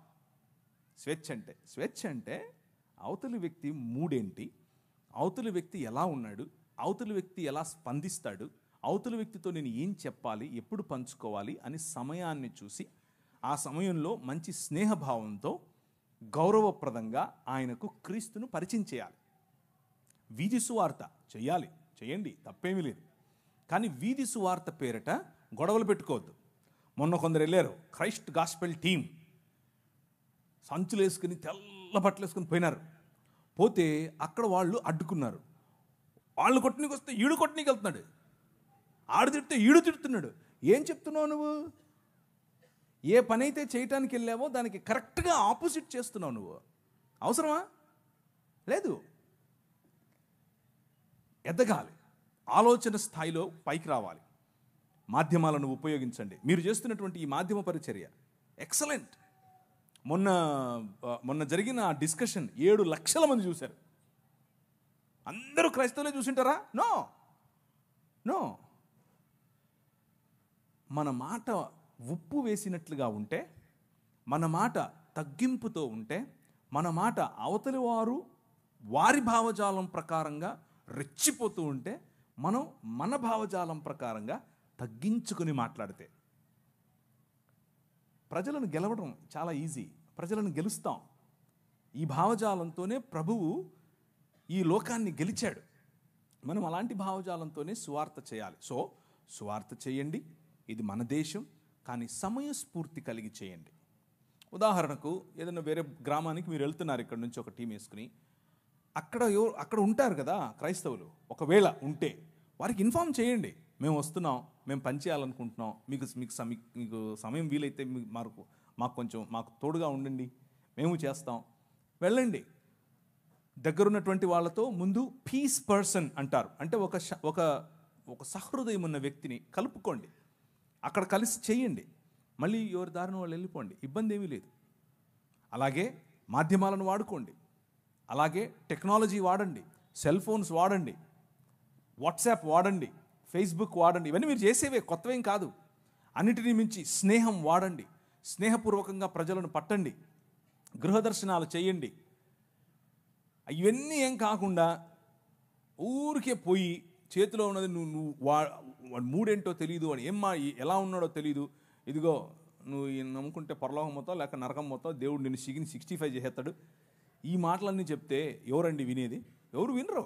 స్వేచ్ఛ అంటే అవతలి వ్యక్తి మూడేంటి, అవతలి వ్యక్తి ఎలా ఉన్నాడు, అవతలి వ్యక్తి ఎలా స్పందిస్తాడు, అవతలి వ్యక్తితో నేను ఏం చెప్పాలి, ఎప్పుడు పంచుకోవాలి అని సమయాన్ని చూసి ఆ సమయంలో మంచి స్నేహభావంతో గౌరవప్రదంగా ఆయనకు క్రీస్తును పరిచయం చేయాలి. వీధి సువార్త చేయాలి, చేయండి, తప్పేమీ లేదు. కానీ వీధి సువార్త పేరిట గొడవలు పెట్టుకోవద్దు. మొన్న కొందరు వెళ్ళారు, క్రైస్ట్ గాస్పెల్ టీం, సంచులు వేసుకుని తెల్ల బట్టలు వేసుకుని పోయినారు. పోతే అక్కడ వాళ్ళు అడ్డుకున్నారు. వాళ్ళు కొట్టనీకి వస్తే ఈడు కొట్టనీకి వెళ్తున్నాడు, ఆడు తిడితే ఈడు తిడుతున్నాడు. ఏం చెప్తున్నావు నువ్వు? ఏ పని అయితే చేయటానికి వెళ్ళావో దానికి కరెక్ట్గా ఆపోజిట్ చేస్తున్నావు నువ్వు. అవసరమా? లేదు. ఎదగాలి, ఆలోచన స్థాయిలో పైకి రావాలి. మాధ్యమాలను ఉపయోగించండి. మీరు చేస్తున్నటువంటి ఈ మాధ్యమ పరిచర్య ఎక్సలెంట్. మొన్న జరిగిన ఆ డిస్కషన్ 7 లక్షల మంది చూశారు. అందరూ క్రైస్తవులే చూసింటారా? No no. మన మాట ఉప్పు వేసినట్లుగా ఉంటే, మన మాట తగ్గింపుతో ఉంటే, మన మాట అవతలి వారు వారి భావజాలం ప్రకారంగా రెచ్చిపోతూ ఉంటే, మనం మన భావజాలం ప్రకారంగా తగ్గించుకుని మాట్లాడితే ప్రజలను గెలవడం చాలా ఈజీ. ప్రజలను గెలుస్తాం. ఈ భావజాలంతోనే ప్రభువు ఈ లోకాన్ని గెలిచాడు. మనం అలాంటి భావజాలంతోనే సువార్త చేయాలి. సో సువార్త చేయండి, ఇది మన దేశం, కానీ సమయస్ఫూర్తి కలిగి చేయండి. ఉదాహరణకు ఏదైనా వేరే గ్రామానికి మీరు వెళ్తున్నారు, ఇక్కడ నుంచి ఒక టీం వేసుకుని, అక్కడ ఉంటారు కదా క్రైస్తవులు. ఒకవేళ ఉంటే వారికి ఇన్ఫామ్ చేయండి, మేము వస్తున్నాం, మేము పని చేయాలనుకుంటున్నాం, మీకు సమయం వీలైతే మాకు తోడుగా ఉండండి, మేము చేస్తాం, వెళ్ళండి. దగ్గరున్నటువంటి వాళ్ళతో ముందు పీస్ పర్సన్ అంటారు, అంటే ఒక సహృదయం ఉన్న వ్యక్తిని కలుపుకోండి, అక్కడ కలిసి చేయండి, మళ్ళీ ఎవరి దారిన వాళ్ళు వెళ్ళిపోండి, ఇబ్బంది ఏమీ లేదు. అలాగే మాధ్యమాలను వాడుకోండి, అలాగే టెక్నాలజీ వాడండి, సెల్ ఫోన్స్ వాడండి, వాట్సాప్ వాడండి, ఫేస్బుక్ వాడండి. ఇవన్నీ మీరు చేసేవే, కొత్తవేం కాదు. అన్నిటినీ మించి స్నేహం వాడండి, స్నేహపూర్వకంగా ప్రజలను పట్టండి, గృహదర్శనాలు చేయండి. ఇవన్నీ ఏం కాకుండా ఊరికే పోయి చేతిలో ఉన్నది నువ్వు వాడు మూడేంటో తెలియదు, వాడు ఎలా ఉన్నాడో తెలియదు, ఇదిగో నువ్వు నమ్ముకుంటే పరలోకం పోతావు లేక నరకం పోతావు, దేవుడు నిన్ను 65 చేస్తాడు, ఈ మాటలన్నీ చెప్తే ఎవరండి వినేది? ఎవరు వినరు.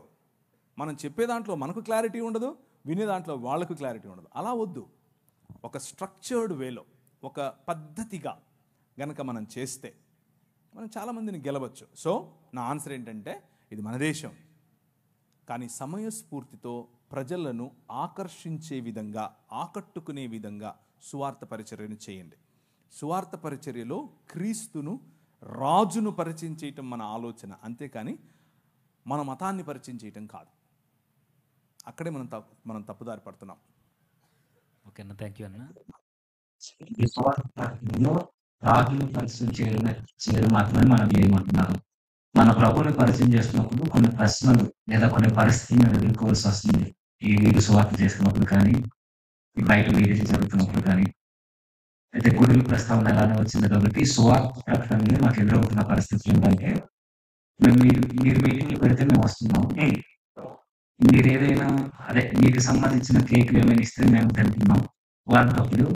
మనం చెప్పే దాంట్లో మనకు క్లారిటీ ఉండదు, వినే దాంట్లో వాళ్ళకు క్లారిటీ ఉండదు. అలా వద్దు. ఒక స్ట్రక్చర్డ్ వేలో, ఒక పద్ధతిగా గనక మనం చేస్తే మనం చాలామందిని గెలవచ్చు. సో నా ఆన్సర్ ఏంటంటే, ఇది మన దేశం, కానీ సమయస్ఫూర్తితో ప్రజలను ఆకర్షించే విధంగా, ఆకట్టుకునే విధంగా సువార్త పరిచర్యను చేయండి. సువార్త పరిచర్యలో క్రీస్తును, రాజును పరిచయం చేయటం మన ఆలోచన, అంతేకాని మన మతాన్ని పరిచయం చేయటం కాదు. అక్కడే మనం తప్పుదారి పడుతున్నాం. ఓకే అన్న, థ్యాంక్ యూ అన్న. రాజును పరిచయం చేయడం మాత్రమే మనం చేయమంటున్నాం. మన ప్రభువుని పరిచయం చేస్తున్నప్పుడు కొన్ని ప్రశ్నలు లేదా కొన్ని పరిస్థితులను ఎదుర్కోవాల్సి వస్తుంది. ఈ వీధి సువార్త చేస్తున్నప్పుడు కానీ, బయట వీధి జరుగుతున్నప్పుడు కానీ, అయితే గురువుల ప్రస్తావన ఎలానే వచ్చింది కాబట్టి సువార్త ప్రకటనలో మాకు ఎదురవుతున్న పరిస్థితులు ఏంటంటే, మీరు మీటింగ్లు పెడితే మేము వస్తున్నాం, మీరు ఏదైనా మీకు సంబంధించిన కేకులు ఏమైనా ఇస్తే మేము తింటున్నాం, వాటినప్పుడు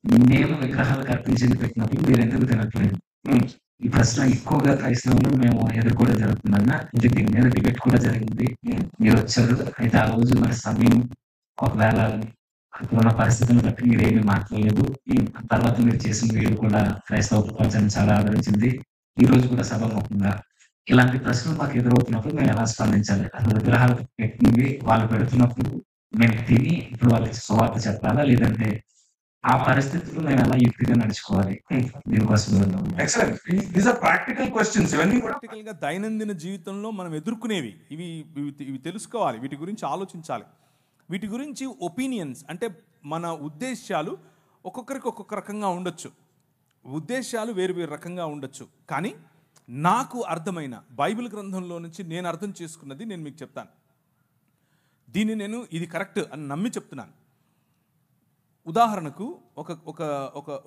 మేము విగ్రహాలకు అర్పించింది పెట్టినప్పుడు మీరు ఎందుకు తినట్లేదు? ఈ ప్రశ్న ఎక్కువగా క్రైస్తవులు మేము ఎదుర్కోవడం జరుగుతుందన్న. ఇది దీని మీద డిబేట్ కూడా జరిగింది. మీరు వచ్చారు, అయితే ఆ రోజు మరి సమయం ఒకవేళ అక్కడున్న పరిస్థితులను బట్టి మీరేమీ మాట్లాడలేదు. తర్వాత మీరు చేసిన వీడియో కూడా క్రైస్తవ ప్రపంచాన్ని చాలా ఆదరించింది. ఈ రోజు కూడా సభాముఖంగా ఇలాంటి ప్రశ్నలు మాకు ఎదురవుతున్నప్పుడు మేము ఎలా స్పందించాలి? అసలు విగ్రహాలు పెట్టింది వాళ్ళు పెడుతున్నప్పుడు మేము తిని ఇప్పుడు వాళ్ళకి సువార్త చెప్పాలా, లేదంటే ఆ పరిస్థితుల్లో మేము ఎలా యుక్తిగా నడుచుకోవాలి? దీనికోసం ప్రాక్టికల్ క్వశ్చన్స్. ఇవన్నీ ప్రాక్టికల్ గా దైనందిన జీవితంలో మనం ఎదుర్కొనేవి. ఇవి తెలుసుకోవాలి, వీటి గురించి ఆలోచించాలి. వీటి గురించి ఒపీనియన్స్, అంటే మన ఉద్దేశాలు ఒక్కొక్కరికి ఒక్కొక్క రకంగా ఉండొచ్చు, ఉద్దేశాలు వేరు వేరు రకంగా ఉండొచ్చు. కానీ నాకు అర్థమైన బైబిల్ గ్రంథంలో నుంచి నేను అర్థం చేసుకున్నది నేను మీకు చెప్తాను. దీన్ని నేను ఇది కరెక్ట్ అని నమ్మి చెప్తున్నాను. ఉదాహరణకు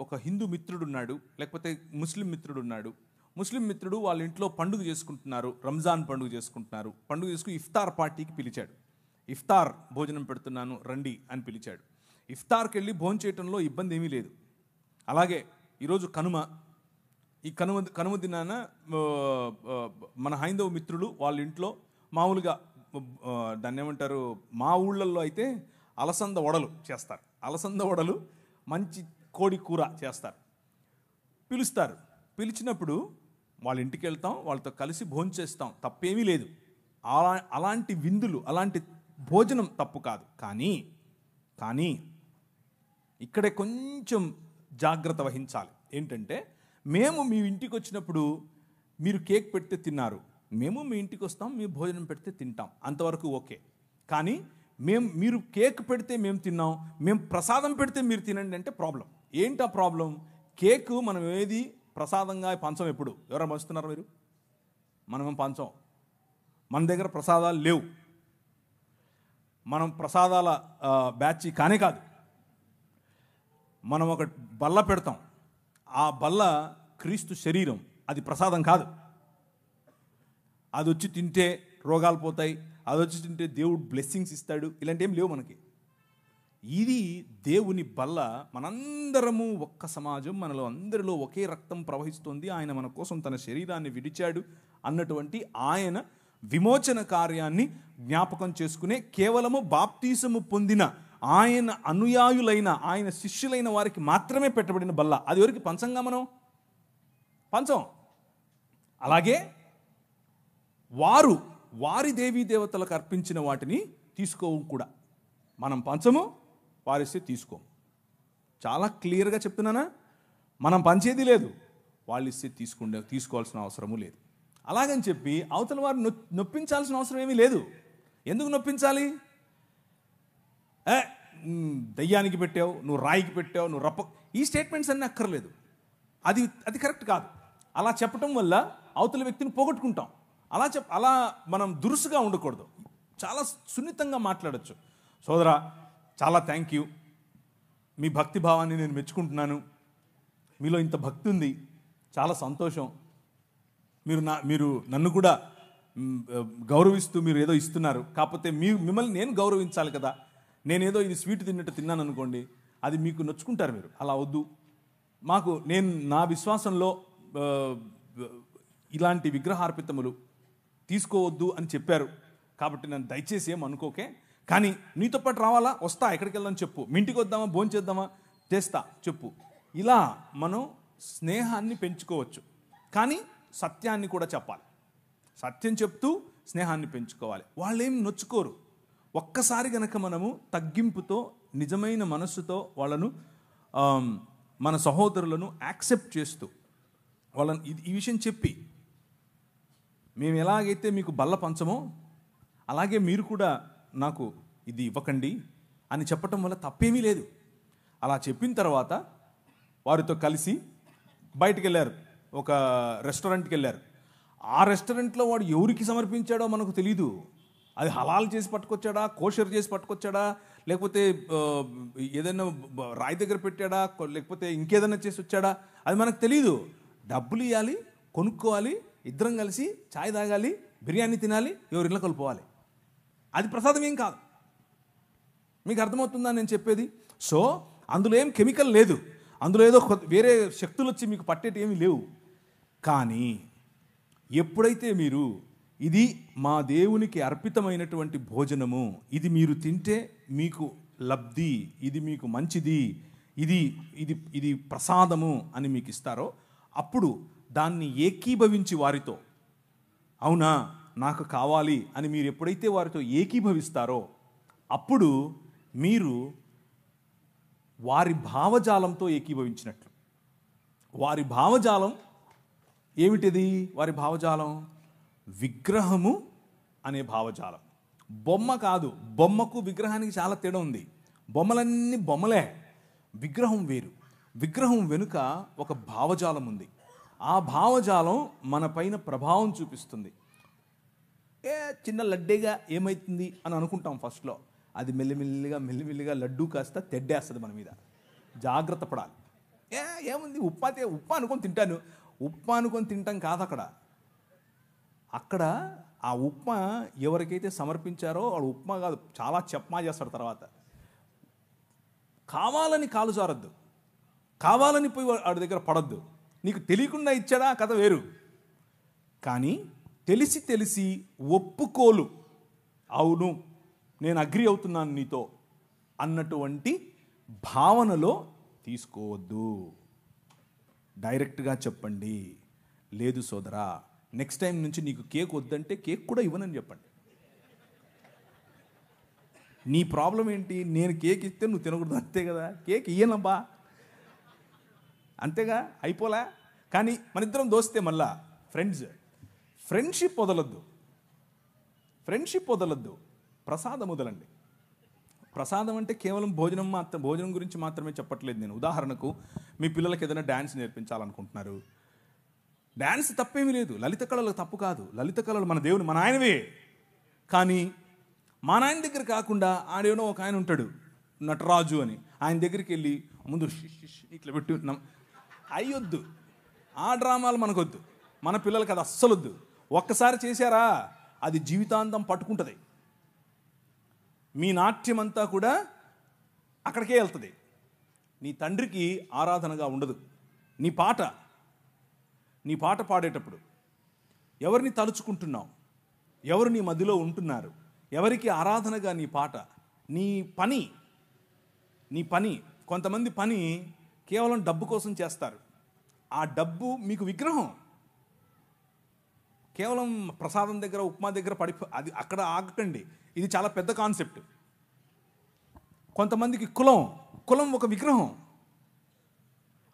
ఒక హిందూ మిత్రుడు ఉన్నాడు, లేకపోతే ముస్లిం మిత్రుడు ఉన్నాడు. ముస్లిం మిత్రుడు వాళ్ళ ఇంట్లో పండుగ చేసుకుంటున్నారు, రంజాన్ పండుగ చేసుకుంటున్నారు. పండుగ చేసుకుని ఇఫ్తార్ పార్టీకి పిలిచాడు. ఇఫ్తార్ భోజనం పెడుతున్నాను రండి అని పిలిచాడు. ఇఫ్తార్కి వెళ్ళి భోజనం చేయడంలో ఇబ్బంది ఏమీ లేదు. అలాగే ఈరోజు కనుమ. ఈ కనుమ దినాన మన హైందవ మిత్రులు వాళ్ళ ఇంట్లో మామూలుగా దాన్ని ఏమంటారు, మా ఊళ్ళల్లో అయితే అలసంద వడలు చేస్తారు. అలసంద వడలు, మంచి కోడి కూర చేస్తారు. పిలుస్తారు. పిలిచినప్పుడు వాళ్ళ ఇంటికి వెళ్తాం, వాళ్ళతో కలిసి భోజనం చేస్తాం, తప్పేమీ లేదు. అలాంటి విందులు, అలాంటి భోజనం తప్పు కాదు. కానీ ఇక్కడే కొంచెం జాగ్రత్త వహించాలి. ఏంటంటే, మేము మీ ఇంటికి వచ్చినప్పుడు మీరు కేక్ పెడితే తిన్నారు, మేము మీ ఇంటికి వస్తాం, మీ భోజనం పెడితే తింటాం, అంతవరకు ఓకే. కానీ మీరు కేక్ పెడితే మేము తిన్నాం, మేము ప్రసాదం పెడితే మీరు తినండి అంటే ప్రాబ్లం. ఏంటా ప్రాబ్లం? కేకు మనం ఏది ప్రసాదంగా పంచం. ఎప్పుడు ఎవరైనా పంచుతున్నారు మీరు? మనమేం పంచం. మన దగ్గర ప్రసాదాలు లేవు. మనం ప్రసాదాల బ్యాచ్ కానే కాదు. మనం ఒక బల్ల పెడతాం, ఆ బల్ల క్రీస్తు శరీరం, అది ప్రసాదం కాదు. అది వచ్చి తింటే రోగాలు పోతాయి, అది వచ్చి తింటే దేవుడు బ్లెస్సింగ్స్ ఇస్తాడు, ఇలాంటి ఏం లేవు మనకి. ఇది దేవుని బల్ల. మనందరము ఒక్క సమాజం, మనలో అందరిలో ఒకే రక్తం ప్రవహిస్తుంది. ఆయన మన కోసం తన శరీరాన్ని విడిచాడు అన్నటువంటి ఆయన విమోచన కార్యాన్ని జ్ఞాపకం చేసుకునే కేవలము బాప్తీసము పొందిన ఆయన అనుయాయులైన, ఆయన శిష్యులైన వారికి మాత్రమే పెట్టబడిన బల్ల. అది ఎవరికి పంచంగా మనం పంచం. అలాగే వారి దేవీ దేవతలకు అర్పించిన వాటిని తీసుకోవు కూడా. మనం పంచము, వారిస్తే తీసుకోము. చాలా క్లియర్గా చెప్తున్నానా? మనం పంచేది లేదు, వాళ్ళు ఇస్తే తీసుకోవాల్సిన అవసరము లేదు. అలాగని చెప్పి అవతల వారు నొప్పించాల్సిన అవసరం ఏమీ లేదు. ఎందుకు నొప్పించాలి? దయ్యానికి పెట్టావు, నువ్వు రాయికి పెట్టావు, నువ్వు రప్ప, ఈ స్టేట్మెంట్స్ అన్నీ అక్కర్లేదు. అది కరెక్ట్ కాదు. అలా చెప్పటం వల్ల అవతల వ్యక్తిని పోగొట్టుకుంటాం. అలా మనం దురుసుగా ఉండకూడదు. చాలా సున్నితంగా మాట్లాడచ్చు. సోదరా, చాలా థ్యాంక్ యూ, మీ భక్తి భావాన్ని నేను మెచ్చుకుంటున్నాను, మీలో ఇంత భక్తి ఉంది, చాలా సంతోషం, మీరు నన్ను కూడా గౌరవిస్తూ మీరు ఏదో ఇస్తున్నారు, కాకపోతే మిమ్మల్ని నేను గౌరవించాలి కదా. నేనేదో ఇది స్వీట్ తిన్నట్టు తిన్నాను అనుకోండి, అది మీకు నొచ్చుకుంటారు మీరు. అలా వద్దు. నేను నా విశ్వాసంలో ఇలాంటి విగ్రహార్పితములు తీసుకోవద్దు అని చెప్పారు కాబట్టి నన్ను దయచేసి ఏం అనుకోకే. కానీ నీతో పాటు రావాలా, వస్తా, ఎక్కడికి వెళ్దాం చెప్పు, మీ ఇంటికి వద్దామా, భోజనం చేద్దామా, చేస్తా చెప్పు. ఇలా మనం స్నేహాన్ని పెంచుకోవచ్చు. కానీ సత్యాన్ని కూడా చెప్పాలి. సత్యం చెప్తూ స్నేహాన్ని పెంచుకోవాలి. వాళ్ళేం నొచ్చుకోరు. ఒక్కసారి గనక మనము తగ్గింపుతో, నిజమైన మనస్సుతో వాళ్ళను, మన సహోదరులను యాక్సెప్ట్ చేస్తూ వాళ్ళని ఈ విషయం చెప్పి, మేము ఎలాగైతే మీకు బల్ల పంచమో అలాగే మీరు కూడా నాకు ఇది ఇవ్వకండి అని చెప్పటం వల్ల తప్పేమీ లేదు. అలా చెప్పిన తర్వాత వారితో కలిసి బయటికి వెళ్ళారు, ఒక రెస్టారెంట్కి వెళ్ళారు. ఆ రెస్టారెంట్లో వాడు ఎవరికి సమర్పించాడో మనకు తెలీదు. అది హలాల్ చేసి పట్టుకొచ్చాడా, కోషర్ చేసి పట్టుకొచ్చాడా, లేకపోతే ఏదైనా రాయి దగ్గర పెట్టాడా, లేకపోతే ఇంకేదైనా చేసి వచ్చాడా, అది మనకు తెలీదు. డబ్బులు ఇవ్వాలి, కొనుక్కోవాలి, ఇద్దరం కలిసి ఛాయ్ తాగాలి, బిర్యానీ తినాలి, ఎవరి ఇళ్ళకి వెళ్ళిపోవాలి. అది ప్రసాదం ఏం కాదు. మీకు అర్థమవుతుందా నేను చెప్పేది? సో అందులో ఏం కెమికల్ లేదు, అందులో ఏదో వేరే శక్తులు వచ్చి మీకు పట్టేటి ఏమీ లేవు. కానీ ఎప్పుడైతే మీరు ఇది మా దేవునికి అర్పితమైనటువంటి భోజనము, ఇది మీరు తింటే మీకు లబ్ధి, ఇది మీకు మంచిది, ఇది ప్రసాదము అని మీకు ఇస్తారో, అప్పుడు దాన్ని ఏకీభవించి వారితో, అవునా నాకు కావాలి అని మీరు ఎప్పుడైతే వారితో ఏకీభవిస్తారో, అప్పుడు మీరు వారి భావజాలంతో ఏకీభవించినట్లు. వారి భావజాలం ఏమిటిది? వారి భావజాలం విగ్రహము అనే భావజాలం. బొమ్మ కాదు. బొమ్మకు విగ్రహానికి చాలా తేడా ఉంది. బొమ్మలన్నీ బొమ్మలే, విగ్రహం వేరు. విగ్రహం వెనుక ఒక భావజాలం ఉంది. ఆ భావజాలం మన పైన ప్రభావం చూపిస్తుంది. చిన్న లడ్డేగా ఏమవుతుంది అని అనుకుంటాం ఫస్ట్లో. అది మెల్లిమెల్లిగా లడ్డూ కాస్త తెడ్డేస్తుంది మన మీద. జాగ్రత్త పడాలి. ఏముంది, ఉప్పు అనుకొని తింటాను, ఉప్మా అనుకొని తింటాం కాదు అక్కడ. అక్కడ ఆ ఉప్మా ఎవరికైతే సమర్పించారో వాడు ఉప్మా కాదు, చాలా చెప్మా చేస్తాడు తర్వాత. కావాలని కాలు జారద్దు, కావాలని పోయి వాడి దగ్గర పడద్దు. నీకు తెలియకుండా ఇచ్చాడా కథ వేరు, కానీ తెలిసి తెలిసి ఒప్పుకోలు, అవును నేను అగ్రి అవుతున్నాను నీతో అన్నటువంటి భావనలో తీసుకోవద్దు. డైరెక్ట్గా చెప్పండి, లేదు సోదరా నెక్స్ట్ టైం నుంచి నీకు కేక్ వద్దంటే కేక్ కూడా ఇవ్వనని చెప్పండి. నీ ప్రాబ్లం ఏంటి? నేను కేక్ ఇస్తే నువ్వు తినకూడదు, అంతే కదా. కేక్ ఇయ్యనబ్బా, అంతేగా, అయిపోలే. కానీ మన ఇద్దరం దోస్తే మళ్ళా ఫ్రెండ్షిప్ వదలొద్దు, ప్రసాదం వదలండి. ప్రసాదం అంటే కేవలం భోజనం గురించి మాత్రమే చెప్పట్లేదు నేను. ఉదాహరణకు మీ పిల్లలకి ఏదైనా డ్యాన్స్ నేర్పించాలనుకుంటున్నారు. డ్యాన్స్ తప్పేమీ లేదు, లలిత కళలు తప్పు కాదు. లలిత కళలు మన దేవుని, మన ఆయనవే. కానీ మా నాయన దగ్గర కాకుండా ఆడేనో ఒక ఆయన ఉంటాడు నటరాజు అని, ఆయన దగ్గరికి వెళ్ళి ముందు ఇట్లా పెట్టి అయ్యొద్దు. ఆ డ్రామాలు మనకొద్దు, మన పిల్లలకి అది అస్సలొద్దు. ఒక్కసారి చేశారా అది జీవితాంతం పట్టుకుంటుంది. మీ నాట్యం అంతా కూడా అక్కడికే వెళ్తుంది. నీ తండ్రికి ఆరాధనగా ఉండదు. నీ పాట పాడేటప్పుడు ఎవరిని తలుచుకుంటున్నావు, ఎవరు నీ మధ్యలో ఉంటున్నారు, ఎవరికి ఆరాధనగా నీ పాట, నీ పని. కొంతమంది పని కేవలం డబ్బు కోసం చేస్తారు. ఆ డబ్బు మీకు విగ్రహం. కేవలం ప్రసాదం దగ్గర, ఉప్మా దగ్గర అది అక్కడ ఆగకండి. ఇది చాలా పెద్ద కాన్సెప్ట్. కొంతమందికి కులం ఒక విగ్రహం.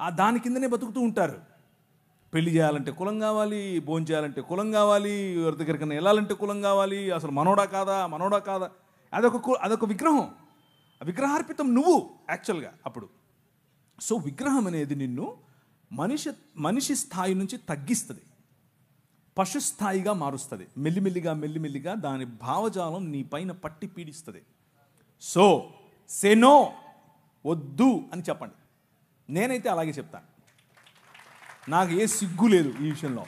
దాని కిందనే బతుకుతూ ఉంటారు. పెళ్లి చేయాలంటే కులం కావాలి, భోజనం చేయాలంటే కులం కావాలి, ఎవరి దగ్గరికైనా వెళ్ళాలంటే కులం కావాలి. అసలు మనోడా కాదా అదొక విగ్రహం. విగ్రహార్పితం నువ్వు యాక్చువల్గా అప్పుడు. సో విగ్రహం అనేది నిన్ను మనిషి స్థాయి నుంచి తగ్గిస్తుంది, పశు స్థాయిగా మారుస్తుంది. మెల్లిమెల్లిగా దాని భావజాలం నీ పైన పట్టి పీడిస్తుంది. సో సే నో, వద్దు అని చెప్పండి. నేనైతే అలాగే చెప్తాను, నాకు ఏ సిగ్గు లేదు ఈ విషయంలో.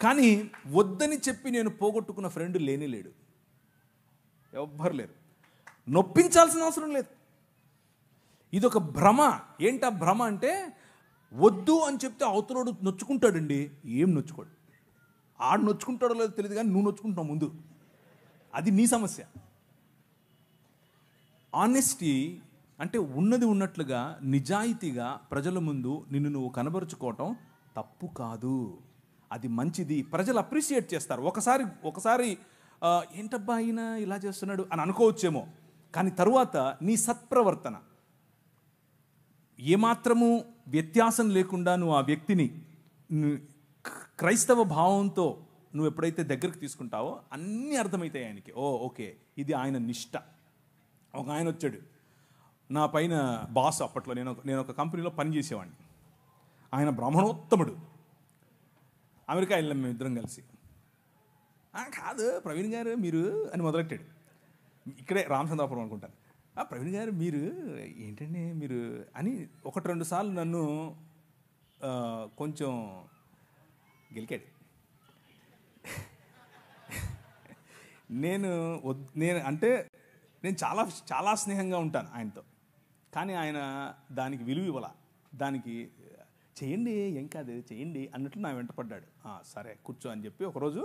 కానీ వద్దని చెప్పి నేను పోగొట్టుకున్న ఫ్రెండ్ లేడు, ఎవ్వరు లేరు. నొప్పించాల్సిన అవసరం లేదు. ఇదొక భ్రమ. ఏంటా భ్రమ అంటే, వద్దు అని చెప్తే అవతలోడు నొచ్చుకుంటాడండి. ఏం నొచ్చుకోడు, ఆడు నొచ్చుకుంటాడో లేదో తెలియదు, కానీ నువ్వు నొచ్చుకుంటున్నావు ముందు. అది నీ సమస్య. ఆనెస్టీ అంటే ఉన్నది ఉన్నట్లుగా నిజాయితీగా ప్రజల ముందు నిన్ను నువ్వు కనబరుచుకోవటం తప్పు కాదు, అది మంచిది. ప్రజలు అప్రిషియేట్ చేస్తారు. ఒకసారి ఏంటబ్బా ఆయన ఇలా చేస్తున్నాడు అని అనుకోవచ్చేమో, కానీ తరువాత నీ సత్ప్రవర్తన ఏమాత్రము వ్యత్యాసం లేకుండా నువ్వు ఆ వ్యక్తిని క్రైస్తవ భావంతో నువ్వు ఎప్పుడైతే దగ్గరికి తీసుకుంటావో అన్నీ అర్థమవుతాయి ఆయనకి. ఓకే ఇది ఆయన నిష్ట. ఒక ఆయన వచ్చాడు నా పైన, బాస్. అప్పట్లో నేను ఒక కంపెనీలో పనిచేసేవాడిని. ఆయన బ్రాహ్మణోత్తముడు. అమెరికా వెళ్ళాం మేము ఇద్దరం కలిసి. కాదు ప్రవీణ్ గారు మీరు అని మొదలెట్టాడు. ఇక్కడే రామచంద్రాపురం అనుకుంటాను. ప్రవీణ్ గారు మీరు ఏంటండి మీరు అని 1-2 సార్లు నన్ను కొంచెం గెలికాడు. నేను చాలా స్నేహంగా ఉంటాను ఆయనతో, కానీ ఆయన దానికి విలువ ఇవ్వాల. దానికి చేయండి ఏం కాదు చేయండి అన్నట్లు నా వెంట పడ్డాడు. సరే కూర్చో అని చెప్పి ఒకరోజు,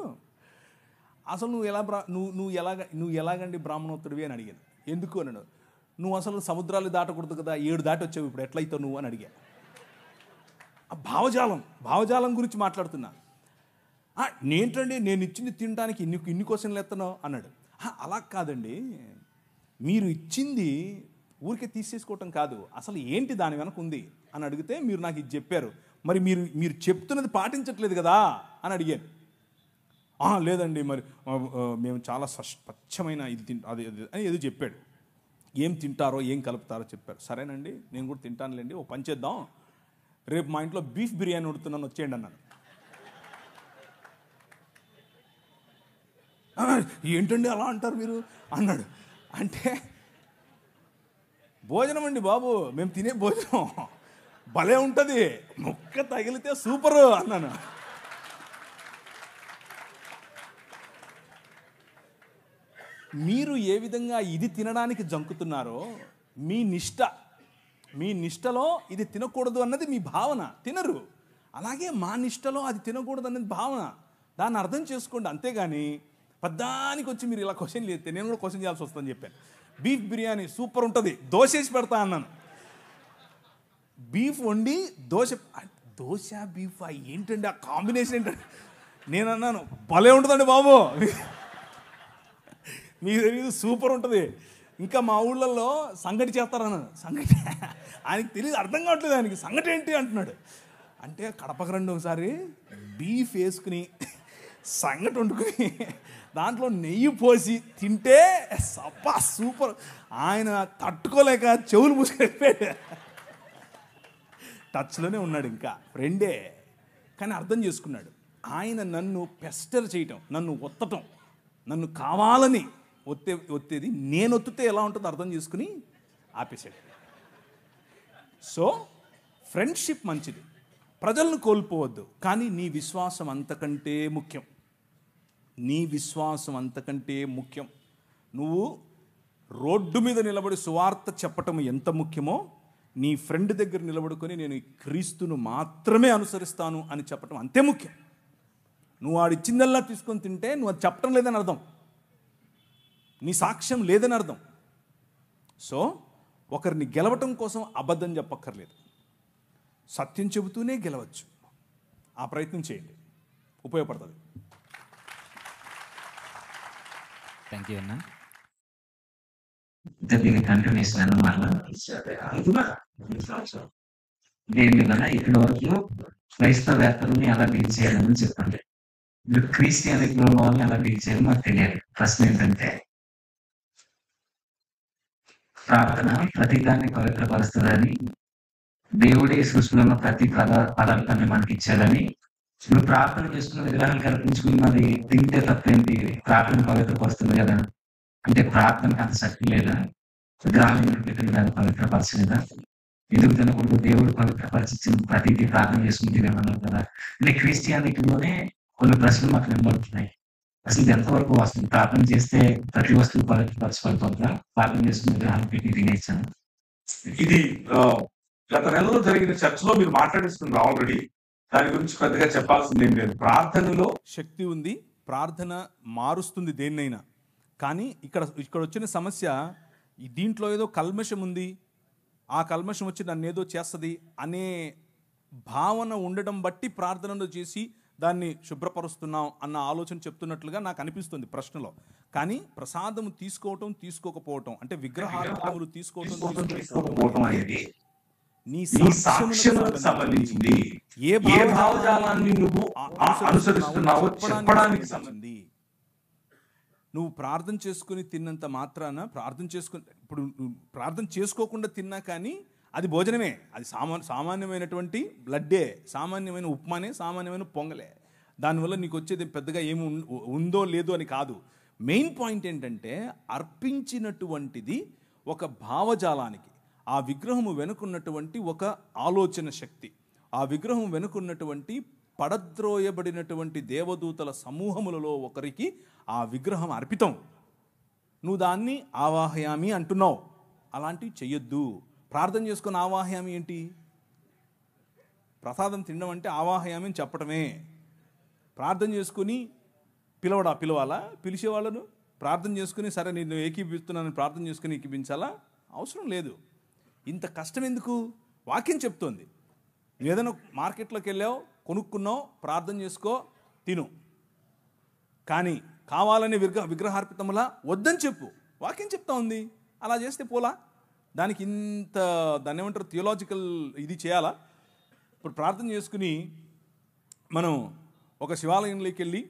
అసలు నువ్వు ఎలాగండి బ్రాహ్మణోత్తడివి అని అడిగాను. ఎందుకు అన్నాడు. నువ్వు అసలు సముద్రాలు దాటకూడదు కదా, 7 దాటి వచ్చావు, ఇప్పుడు ఎట్లయితావు నువ్వు అని అడిగా. భావజాలం గురించి మాట్లాడుతున్నా. నేంటండి నేను ఇచ్చింది తినడానికి ఇన్ని క్వశ్చన్లు ఎత్తనావు అన్నాడు. అలా కాదండి, మీరు ఇచ్చింది ఊరికే తీసేసుకోవటం కాదు, అసలు ఏంటి దాని వెనక ఉంది అని అడిగితే మీరు నాకు ఇది చెప్పారు, మరి మీరు చెప్తున్నది పాటించట్లేదు కదా అని అడిగాను. లేదండి మరి మేము చాలా స్వచ్ఛమైన ఇది అది అని ఏదో చెప్పాడు. ఏం తింటారో ఏం కలుపుతారో చెప్పారు. సరేనండి నేను కూడా తింటానులేండి, ఓ పని చేద్దాం, రేపు మా ఇంట్లో బీఫ్ బిర్యానీ వండుతున్నాను వచ్చేయండి అన్నాను. ఏంటండి అలా అంటారు మీరు అన్నాడు. అంటే భోజనం అండి బాబు, మేము తినే భోజనం, భలే ఉంటుంది, ముక్క తగిలితే సూపరు అన్నాను. మీరు ఏ విధంగా ఇది తినడానికి జంకుతున్నారో మీ నిష్టలో ఇది తినకూడదు అన్నది మీ భావన, తినరు. అలాగే మా నిష్టలో అది తినకూడదు అన్నది భావన, దాన్ని అర్థం చేసుకోండి. అంతేగాని పద్దానికి వచ్చి మీరు ఇలా క్వశ్చన్ చేస్తే నేను కూడా క్వశ్చన్ చేయాల్సి వస్తుందని చెప్పాను. బీఫ్ బిర్యానీ సూపర్ ఉంటుంది, దోశ వేసి పెడతా అన్నాను. బీఫ్ వండి దోశ బీఫ్ ఏంటండి ఆ కాంబినేషన్ ఏంటండి? నేను అన్నాను భలే ఉంటుందండి బాబు, మీకు తెలియదు, సూపర్ ఉంటుంది. ఇంకా మా ఊళ్ళల్లో సంగటి చేస్తారన్నాను. సంగటి ఆయనకి తెలియదు, అర్థం కావట్లేదు ఆయనకి, సంగటి ఏంటి అంటున్నాడు. అంటే కడపకు రండి ఒకసారి, బీఫ్ వేసుకుని సంగటి వండుకుని దాంట్లో నెయ్యి పోసి తింటే సప్పా సూపర్. ఆయన తట్టుకోలేక చెవులు మూసుకెళ్ళిపోయాడు. టచ్లోనే ఉన్నాడు, ఇంకా ఫ్రెండే, కానీ అర్థం చేసుకున్నాడు. ఆయన నన్ను పెస్టర్ చేయటం, నన్ను ఒత్తటం, నన్ను కావాలని ఒత్తేది నేను ఒత్తితే ఎలా ఉంటుందో అర్థం చేసుకుని ఆపేశాడు. సో ఫ్రెండ్షిప్ మంచిది, ప్రజలను కోల్పోవద్దు, కానీ నీ విశ్వాసం అంతకంటే ముఖ్యం. నీ విశ్వాసం అంతకంటే ముఖ్యం. నువ్వు రోడ్డు మీద నిలబడి సువార్త చెప్పటం ఎంత ముఖ్యమో, నీ ఫ్రెండ్ దగ్గర నిలబడుకొని నేను ఈ క్రీస్తును మాత్రమే అనుసరిస్తాను అని చెప్పటం అంతే ముఖ్యం. నువ్వు వాడిచ్చిందల్లా తీసుకొని తింటే నువ్వు అది చెప్పటం లేదని అర్థం, నీ సాక్ష్యం లేదని అర్థం. సో ఒకరిని గెలవటం కోసం అబద్ధం చెప్పక్కర్లేదు, సత్యం చెబుతూనే గెలవచ్చు. ఆ ప్రయత్నం చేయండి, ఉపయోగపడుతుంది. థ్యాంక్ యూ అన్న. కంటిన్యూషన్ అన్నమాట. దేని వల్ల ఇక్కడ వరకు క్రైస్తవేత్తలని ఎలా డీల్ చేయాలని చెప్పండి, మీరు క్రిస్టియానిటీలో వాళ్ళని ఎలా డీల్ చేయాలో మాకు తెలియాలి. ప్రశ్న ఏంటంటే, ప్రార్థన ప్రతిదాన్ని పవిత్రపరుస్తుందని, దేవుడే సృష్టిలో ఉన్న ప్రతి పదార్థాన్ని మనకి ఇచ్చాడని, నువ్వు ప్రార్థన చేసుకున్న విగ్రహాలు కల్పించుకుని మరి తింటే తప్పేంటి, ప్రార్థన పవిత్రపరుస్తుంది కదా అంటే ప్రార్థనకి అంత శక్తి లేదా? విగ్రహాలు పెట్టిన దాన్ని పవిత్రపరచలేదా? ఎందుకు తినకూడదు? దేవుడు పవిత్రపరిచిన ప్రతిదీ ప్రార్థన చేసుకుని తినేమన్నారు కదా. అంటే క్రిస్టియానిటీలోనే కొన్ని ప్రశ్నలు మాకు నిలబడుతున్నాయి. అసలు ఇది ఎంతవరకు వస్తుంది? ప్రార్థన చేస్తే ప్రతి వస్తువు పవిత్రపరచబడుతుందా? ప్రార్థన చేసుకుని విగ్రహాలు పెట్టి తినేసాను. ఇది గత నెలలో జరిగిన చర్చలో మీరు మాట్లాడిస్తున్నారు ఆల్రెడీ, దాని గురించి పెద్దగా చెప్పాల్సింది ఏం లేదు. ప్రార్థనలో శక్తి ఉంది, ప్రార్థన మారుస్తుంది దేన్నైనా. కానీ ఇక్కడ వచ్చిన సమస్య, దీంట్లో ఏదో కల్మషం ఉంది, ఆ కల్మషం వచ్చి నన్ను ఏదో చేస్తుంది అనే భావన ఉండడం బట్టి ప్రార్థనలో చేసి దాన్ని శుభ్రపరుస్తున్నాం అన్న ఆలోచన చెప్తున్నట్లుగా నాకు అనిపిస్తుంది ప్రశ్నలో. కానీ ప్రసాదము తీసుకోవటం తీసుకోకపోవటం, అంటే విగ్రహాలు తీసుకోకపోవటం అనేది నీ సాక్ష్యములకు సంబంధించింది. ఏ భావజాలాన్ని నువ్వు అనుసరిస్తున్నావో చెప్పడానికి సంబంధించింది. నువ్వు ప్రార్థన చేసుకుని తిన్నంత మాత్రాన ఇప్పుడు ప్రార్థన చేసుకోకుండా తిన్నా కానీ అది భోజనమే, అది సామాన్యమైనటువంటి బ్లడ్డే, సామాన్యమైన ఉప్మానే, సామాన్యమైన పొంగలే. దానివల్ల నీకు వచ్చేది పెద్దగా ఏమి ఉందో లేదో అని కాదు. మెయిన్ పాయింట్ ఏంటంటే, అర్పించినటువంటిది ఒక భావజాలానికి, ఆ విగ్రహము వెనుకున్నటువంటి ఒక ఆలోచన శక్తి, ఆ విగ్రహం వెనుకున్నటువంటి పడద్రోయబడినటువంటి దేవదూతల సమూహములలో ఒకరికి ఆ విగ్రహం అర్పితం. నువ్వు దాన్ని ఆవాహయామి అంటున్నావు, అలాంటివి చెయ్యొద్దు. ప్రార్థన చేసుకుని ఆవాహయామి ఏంటి? ప్రసాదం తినడం అంటే ఆవాహయామి అని చెప్పటమే. ప్రార్థన చేసుకుని పిలవాలా? పిలిచేవాళ్ళను ప్రార్థన చేసుకుని సరే నేను ఏకీపిస్తున్నాను ప్రార్థన చేసుకుని ఏకీపించాలా? అవసరం లేదు. ఇంత కష్టం ఎందుకు? వాక్యం చెప్తోంది. నువ్వు ఏదైనా మార్కెట్లోకి వెళ్ళావు, కొనుక్కున్నావు, ప్రార్థన చేసుకో, తిను. కానీ కావాలని విగ్రహార్పితములా వద్దని చెప్పు, వాక్యం చెప్తా ఉంది. అలా చేస్తే పోలా? దానికి దాన్ని ఏమంటారు, థియోలాజికల్ ఇది చేయాలా? ఇప్పుడు ప్రార్థన చేసుకుని మనం ఒక శివాలయంలోకి వెళ్ళి,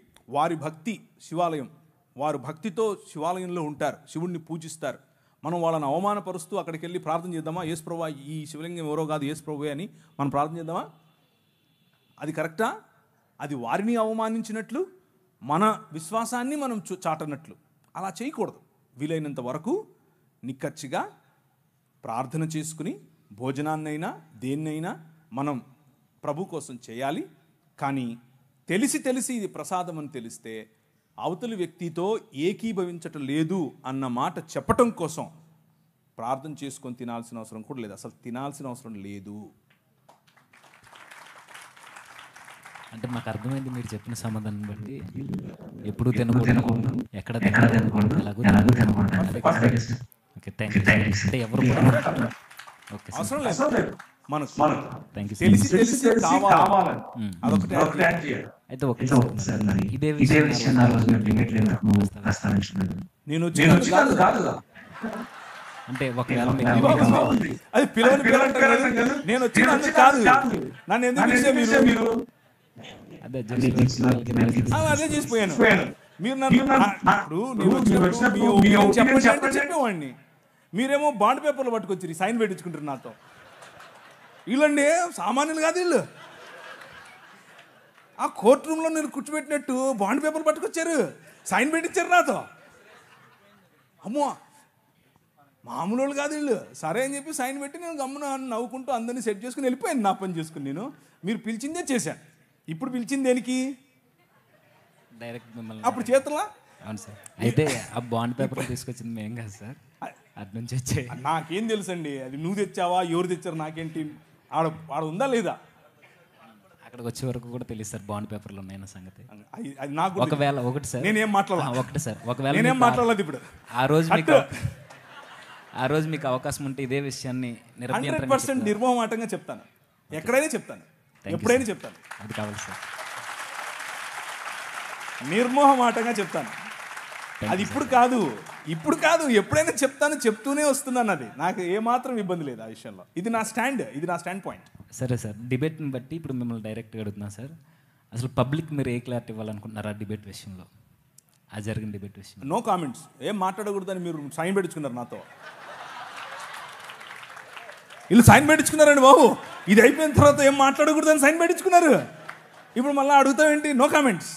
వారు భక్తితో శివాలయంలో ఉంటారు, శివుణ్ణి పూజిస్తారు. మనం వాళ్ళని అవమానపరుస్తూ అక్కడికి వెళ్ళి ప్రార్థన చేద్దామా? యేసు ప్రభువా, ఈ శివలింగం ఎవరో కాదు, యేసు ప్రభువే అని మనం ప్రార్థన చేద్దామా? అది కరెక్టా? అది వారిని అవమానించినట్లు, మన విశ్వాసాన్ని మనం చాటనట్లు. అలా చేయకూడదు. వీలైనంత వరకు నిక్కచ్చిగా ప్రార్థన చేసుకుని భోజనాన్నైనా దేన్నైనా మనం ప్రభు కోసం చేయాలి. కానీ తెలిసి తెలిసి ఇది ప్రసాదం అని తెలిస్తే అవతలి వ్యక్తితో ఏకీభవించటం లేదు అన్న మాట చెప్పటం కోసం ప్రార్థన చేసుకొని తినాల్సిన అవసరం కూడా లేదు. అసలు తినాల్సిన అవసరం లేదు. అంటే మాకు అర్థమైంది మీరు చెప్పిన సమాధానం బట్టి. ఎప్పుడు తినకూడదు, ఎక్కడ తినకూడదు, ఎలాగో తినకూడదు. Okay, thank you. అంటే ఎవరు కూడా ఓకే సార్, అవసరం లేదు. మనకు థ్యాంక్ యూ. తెలిసి తెలిసి కావాలి. అదొకటి. అయితే ఓకే సార్, మరి ఇదే విషయం ఆ రోజు మేము డిబేట్ ప్రస్తావించలేదు. నేను వచ్చినది కాదు. అంటే ఒకవేళ అది పిలవని పిలవంటారు. నేను వచ్చినందుకు కాదు. నన్ను ఎందుకు పిలిచే మీరు? అదే అదే చేసిపోయాను. మీరు నన్ను నేను వచ్చినప్పుడు చెప్పేవాడిని. మీరేమో బాండ్ పేపర్లు పట్టుకొచ్చి సైన్ పెట్టించుకుంటారు నాతో. వీళ్ళండి సామాన్యులు కాదు వీళ్ళు. ఆ కోర్టు రూమ్లో నేను కూర్చోబెట్టినట్టు బాండ్ పేపర్లు పట్టుకొచ్చారు, సైన్ పెట్టించారు నాతో. అమ్మో, మామూలు వాళ్ళు కాదు వీళ్ళు. సరే అని చెప్పి సైన్ పెట్టి నేను గమ్మున నవ్వుకుంటూ అందరినీ సెట్ చేసుకుని వెళ్ళిపోయాను నా పని చేసుకుని. నేను మీరు పిలిచిందే చేశాను. ఇప్పుడు పిలిచింది దేనికి? డైరెక్ట్ మిమ్మల్ని. అప్పుడు చేతులా? అవును సార్. అయితే ఆ బాండ్ పేపర్ తీసుకొచ్చింది మేము కాదు సార్, అటు నుంచి వచ్చే. నాకేం తెలుసండి అది నువ్వు తెచ్చావా ఎవరు తెచ్చారు నాకేంటి? ఆడ ఉందా లేదా? అక్కడికి వచ్చే వరకు కూడా తెలియదు సార్ బాండ్ పేపర్లు ఉన్నాయన్న సంగతి. అది నాకు ఒకవేళ ఒకటి సార్, నేనేం మాట్లాడాలి? ఒకటి సార్, ఒకవేళ నేనేం మాట్లాడలేదు ఇప్పుడు. ఆ రోజు మీకు అవకాశం ఉంటే ఇదే విషయాన్ని 100% నిర్మోహమాటంగా చెప్తాను. ఎక్కడైనా చెప్తాను, ఎప్పుడైనా చెప్తాను. అది కావాలి సార్, నిర్మోహమాటంగా చెప్తాను. అది ఇప్పుడు కాదు, ఎప్పుడైనా చెప్తాను, చెప్తూనే వస్తున్నాను. అది నాకు ఏమాత్రం ఇబ్బంది లేదు ఆ విషయంలో. ఇది నా స్టాండ్ పాయింట్. సరే సార్, డిబేట్ని బట్టి ఇప్పుడు మిమ్మల్ని డైరెక్ట్గా అడుగుతున్నా సార్. అసలు పబ్లిక్ మీరు ఏ క్లారిటీ ఇవ్వాలనుకుంటున్నారు ఆ డిబేట్ విషయంలో, ఆ జరిగిన డిబేట్ విషయం? No comments. ఏం మాట్లాడకూడదని మీరు సైన్ పెట్టించుకున్నారు నాతో. వీళ్ళు సైన్ పెట్టించుకున్నారండి బాబు. ఇది అయిపోయిన తర్వాత ఏం మాట్లాడకూడదని సైన్ పెట్టించుకున్నారు. ఇప్పుడు మళ్ళీ అడుగుతావేంటి? No comments.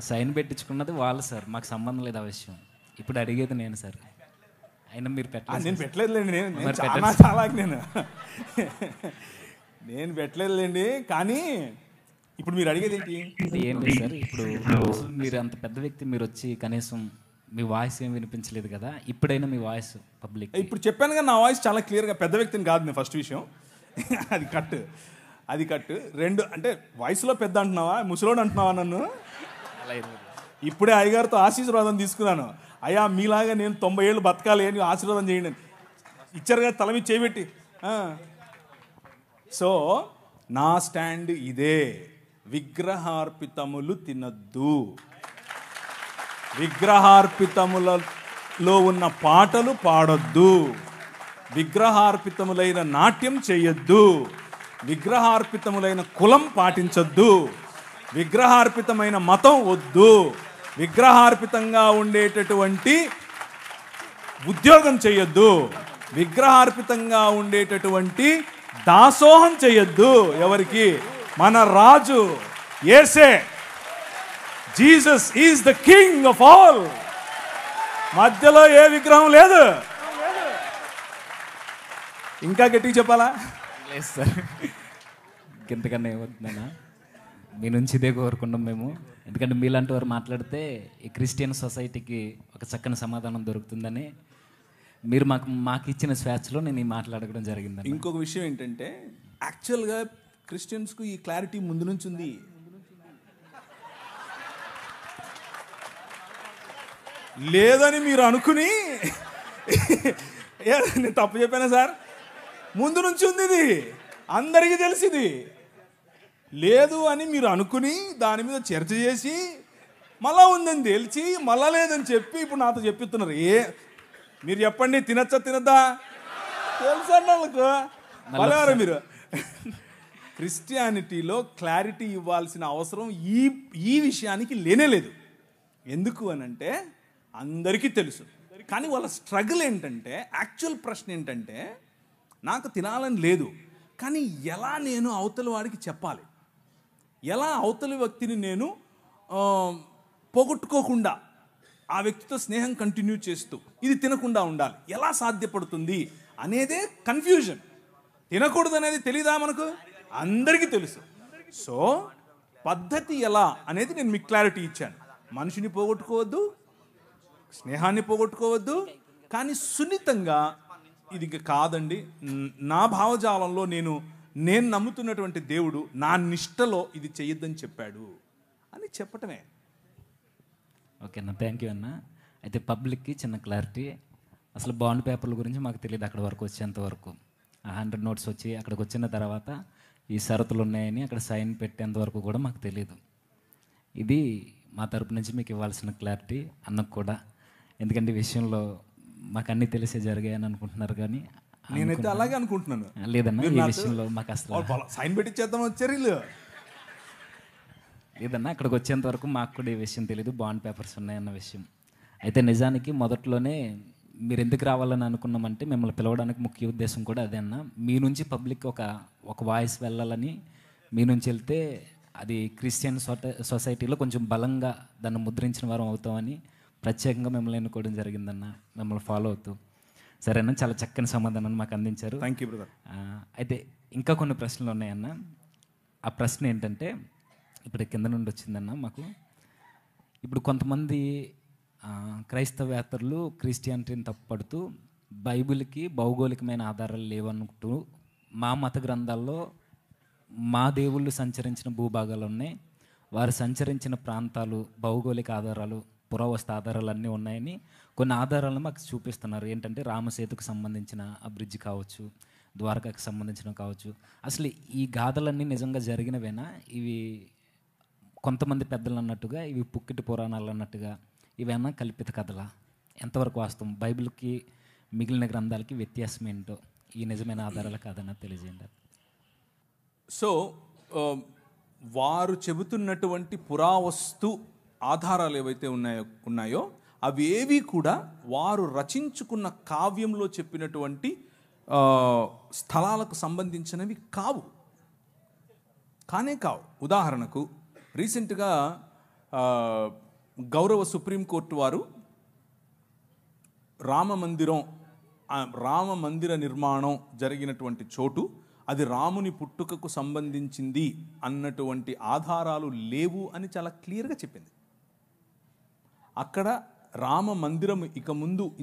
సైన్ పెట్టించుకున్నది వాళ్ళు సార్, మాకు సంబంధం లేదు ఆ విషయం. ఇప్పుడు అడిగేది నేను సార్. అయినా మీరు పెట్టలేదు. నేను పెట్టలేదులేండి. నేను పెట్టలేదులేండి. కానీ ఇప్పుడు మీరు అడిగేది ఏంటి? ఏం లేదు సార్. ఇప్పుడు మీరు అంత పెద్ద వ్యక్తి, మీరు వచ్చి కనీసం మీ వాయిస్ ఏం వినిపించలేదు కదా. ఇప్పుడైనా మీ వాయిస్ పబ్లిక్. ఇప్పుడు చెప్పాను కదా, నా వాయిస్ చాలా క్లియర్గా. పెద్ద వ్యక్తిని కాదు నేను, ఫస్ట్ విషయం. అది కట్టు. రెండు అంటే వాయిస్లో పెద్ద అంటున్నావా, ముసలోడు అంటున్నావా నన్ను? ఇప్పుడే అయ్యగారితో ఆశీర్వాదం తీసుకున్నాను. అయ్యా మీలాగా నేను 90 ఏళ్ళు బతకాలి అని ఆశీర్వాదం చేయండి. ఇచ్చారు కదా తల మీద చేయబెట్టి. సో నా స్టాండ్ ఇదే. విగ్రహార్పితములు తినద్దు. విగ్రహార్పితములలో ఉన్న పాటలు పాడొద్దు. విగ్రహార్పితములైన నాట్యం చేయొద్దు. విగ్రహార్పితములైన కులం పాటించొద్దు. విగ్రహార్పితమైన మతం వద్దు. విగ్రహార్పితంగా ఉండేటటువంటి ఉద్యోగం చేయొద్దు. విగ్రహార్పితంగా ఉండేటటువంటి దాసోహం చేయొద్దు. ఎవరికి? మన రాజు యేసే. Jesus is the king of all. మధ్యలో ఏ విగ్రహం లేదు. ఇంకా గట్టిగా చెప్పాలా? లేదు సార్, ఇంతకన్నా ఏమవుతుందన్నా. మీ నుంచి ఇదే కోరుకున్నాం మేము. ఎందుకంటే మీలాంటి వారు మాట్లాడితే ఈ క్రిస్టియన్ సొసైటీకి ఒక చక్కని సమాధానం దొరుకుతుందని మీరు మాకు ఇచ్చిన స్వేచ్ఛలో నేను మాట్లాడడం జరిగింది. ఇంకొక విషయం ఏంటంటే, యాక్చువల్గా క్రిస్టియన్స్కు ఈ క్లారిటీ ముందు నుంచి ఉంది. లేదని మీరు అనుకుని నేను తప్పు చెప్పానా సార్? ముందు నుంచి ఉంది, ఇది అందరికీ తెలిసింది. లేదు అని మీరు అనుకుని దాని మీద చర్చ చేసి మళ్ళా ఉందని తెలిసి మళ్ళా లేదని చెప్పి ఇప్పుడు నాతో చెప్పిస్తున్నారు. మీరు చెప్పండి, తినచ్చా తినద్దా? తెలుసా వాళ్ళకు? మళ్ళీ మీరు క్రిస్టియానిటీలో క్లారిటీ ఇవ్వాల్సిన అవసరం ఈ విషయానికి లేనేలేదు. ఎందుకు అనంటే అందరికీ తెలుసు. కానీ వాళ్ళ స్ట్రగుల్ ఏంటంటే, యాక్చువల్ ప్రశ్న ఏంటంటే, నాకు తినాలని లేదు కానీ ఎలా నేను అవతలి వాడికి చెప్పాలి, ఎలా అవతలి వ్యక్తిని నేను పోగొట్టుకోకుండా ఆ వ్యక్తితో స్నేహం కంటిన్యూ చేస్తూ ఇది తినకుండా ఉండాలి, ఎలా సాధ్యపడుతుంది అనేదే కన్ఫ్యూజన్. తినకూడదు అనేది తెలీదా మనకు? అందరికీ తెలుసు. సో పద్ధతి ఎలా అనేది నేను మీకు క్లారిటీ ఇచ్చాను. మనిషిని పోగొట్టుకోవద్దు, స్నేహాన్ని పోగొట్టుకోవద్దు, కానీ సున్నితంగా ఇది కాదండి, నా భావజాలంలో నేను నమ్ముతున్నటువంటి దేవుడు నా నిష్టలో ఇది చెయ్యొద్దని చెప్పాడు అని చెప్పటమే. ఓకే అన్న, థ్యాంక్ యూ అన్న. అయితే పబ్లిక్కి చిన్న క్లారిటీ, అసలు బాండ్ పేపర్ల గురించి మాకు తెలియదు అక్కడ వరకు వచ్చేంత వరకు. 100 నోట్స్ వచ్చి అక్కడికి వచ్చిన తర్వాత ఈ షరతులు ఉన్నాయని అక్కడ సైన్ పెట్టేంత వరకు కూడా మాకు తెలియదు. ఇది మా తరపు నుంచి మీకు ఇవ్వాల్సిన క్లారిటీ అన్నకు కూడా. ఎందుకంటే ఈ విషయంలో మాకు అన్నీ తెలిసే జరిగాయని అనుకుంటున్నారు, కానీ నేనైతే అలాగే అనుకుంటున్నాను. లేదన్నా, ఈ విషయంలో మాకు అసలు సైన్ పెట్టించేద్దాం వచ్చారు వీళ్ళు. లేదన్నా, అక్కడికి వచ్చేంత వరకు మాకు కూడా ఈ విషయం తెలియదు, బాండ్ పేపర్స్ ఉన్నాయన్న విషయం. అయితే నిజానికి మొదట్లోనే మీరు ఎందుకు రావాలని అనుకున్నామంటే మిమ్మల్ని పిలవడానికి ముఖ్య ఉద్దేశం కూడా అదే అన్న. మీ నుంచి పబ్లిక్ ఒక వాయిస్ వెళ్ళాలని, మీ నుంచి వెళ్తే అది క్రిస్టియన్ సొసైటీలో కొంచెం బలంగా దాన్ని ముద్రించిన వారం అవుతామని ప్రత్యేకంగా మిమ్మల్ని ఎన్నుకోవడం జరిగిందన్న, మిమ్మల్ని ఫాలో అవుతూ. సరేనా, చాలా చక్కని సమాధానాన్ని మాకు అందించారు. Thank you brother. అయితే ఇంకా కొన్ని ప్రశ్నలు ఉన్నాయన్న. ఆ ప్రశ్న ఏంటంటే, ఇప్పుడు కింద నుండి వచ్చిందన్న మాకు. ఇప్పుడు కొంతమంది క్రైస్తవేతరులు క్రిస్టియానిటీని తప్పుపడుతూ బైబిల్కి భౌగోళికమైన ఆధారాలు లేవనుకుంటూ మా మత గ్రంథాల్లో మా దేవుళ్ళు సంచరించిన భూభాగాలు ఉన్నాయి, వారు సంచరించిన ప్రాంతాలు, భౌగోళిక ఆధారాలు, పురావస్తు ఆధారాలు అన్నీ ఉన్నాయని కొన్ని ఆధారాలను మాకు చూపిస్తున్నారు. ఏంటంటే రామసేతుకు సంబంధించిన ఆ బ్రిడ్జ్ కావచ్చు, ద్వారకాకు సంబంధించిన కావచ్చు. అసలు ఈ గాథలన్నీ నిజంగా జరిగినవేనా? ఇవి కొంతమంది పెద్దలు అన్నట్టుగా ఇవి పుక్కిటి పురాణాలు అన్నట్టుగా ఇవేనా కల్పిత కథలా? ఎంతవరకు వాస్తవం? బైబిల్కి మిగిలిన గ్రంథాలకి వ్యత్యాసం ఏంటో ఈ నిజమైన ఆధారాలు కాదన్నా తెలియజేయండి. సో వారు చెబుతున్నటువంటి పురావస్తు ఆధారాలు ఏవైతే ఉన్నాయో అవి ఏవి కూడా వారు రచించుకున్న కావ్యంలో చెప్పినటువంటి స్థలాలకు సంబంధించినవి కావు. ఉదాహరణకు రీసెంట్గా గౌరవ సుప్రీంకోర్టు వారు రామ మందిర నిర్మాణం జరిగినటువంటి చోటు అది రాముని పుట్టుకకు సంబంధించింది అన్నటువంటి ఆధారాలు లేవు అని చాలా క్లియర్గా చెప్పింది. అక్కడ రామ మందిరం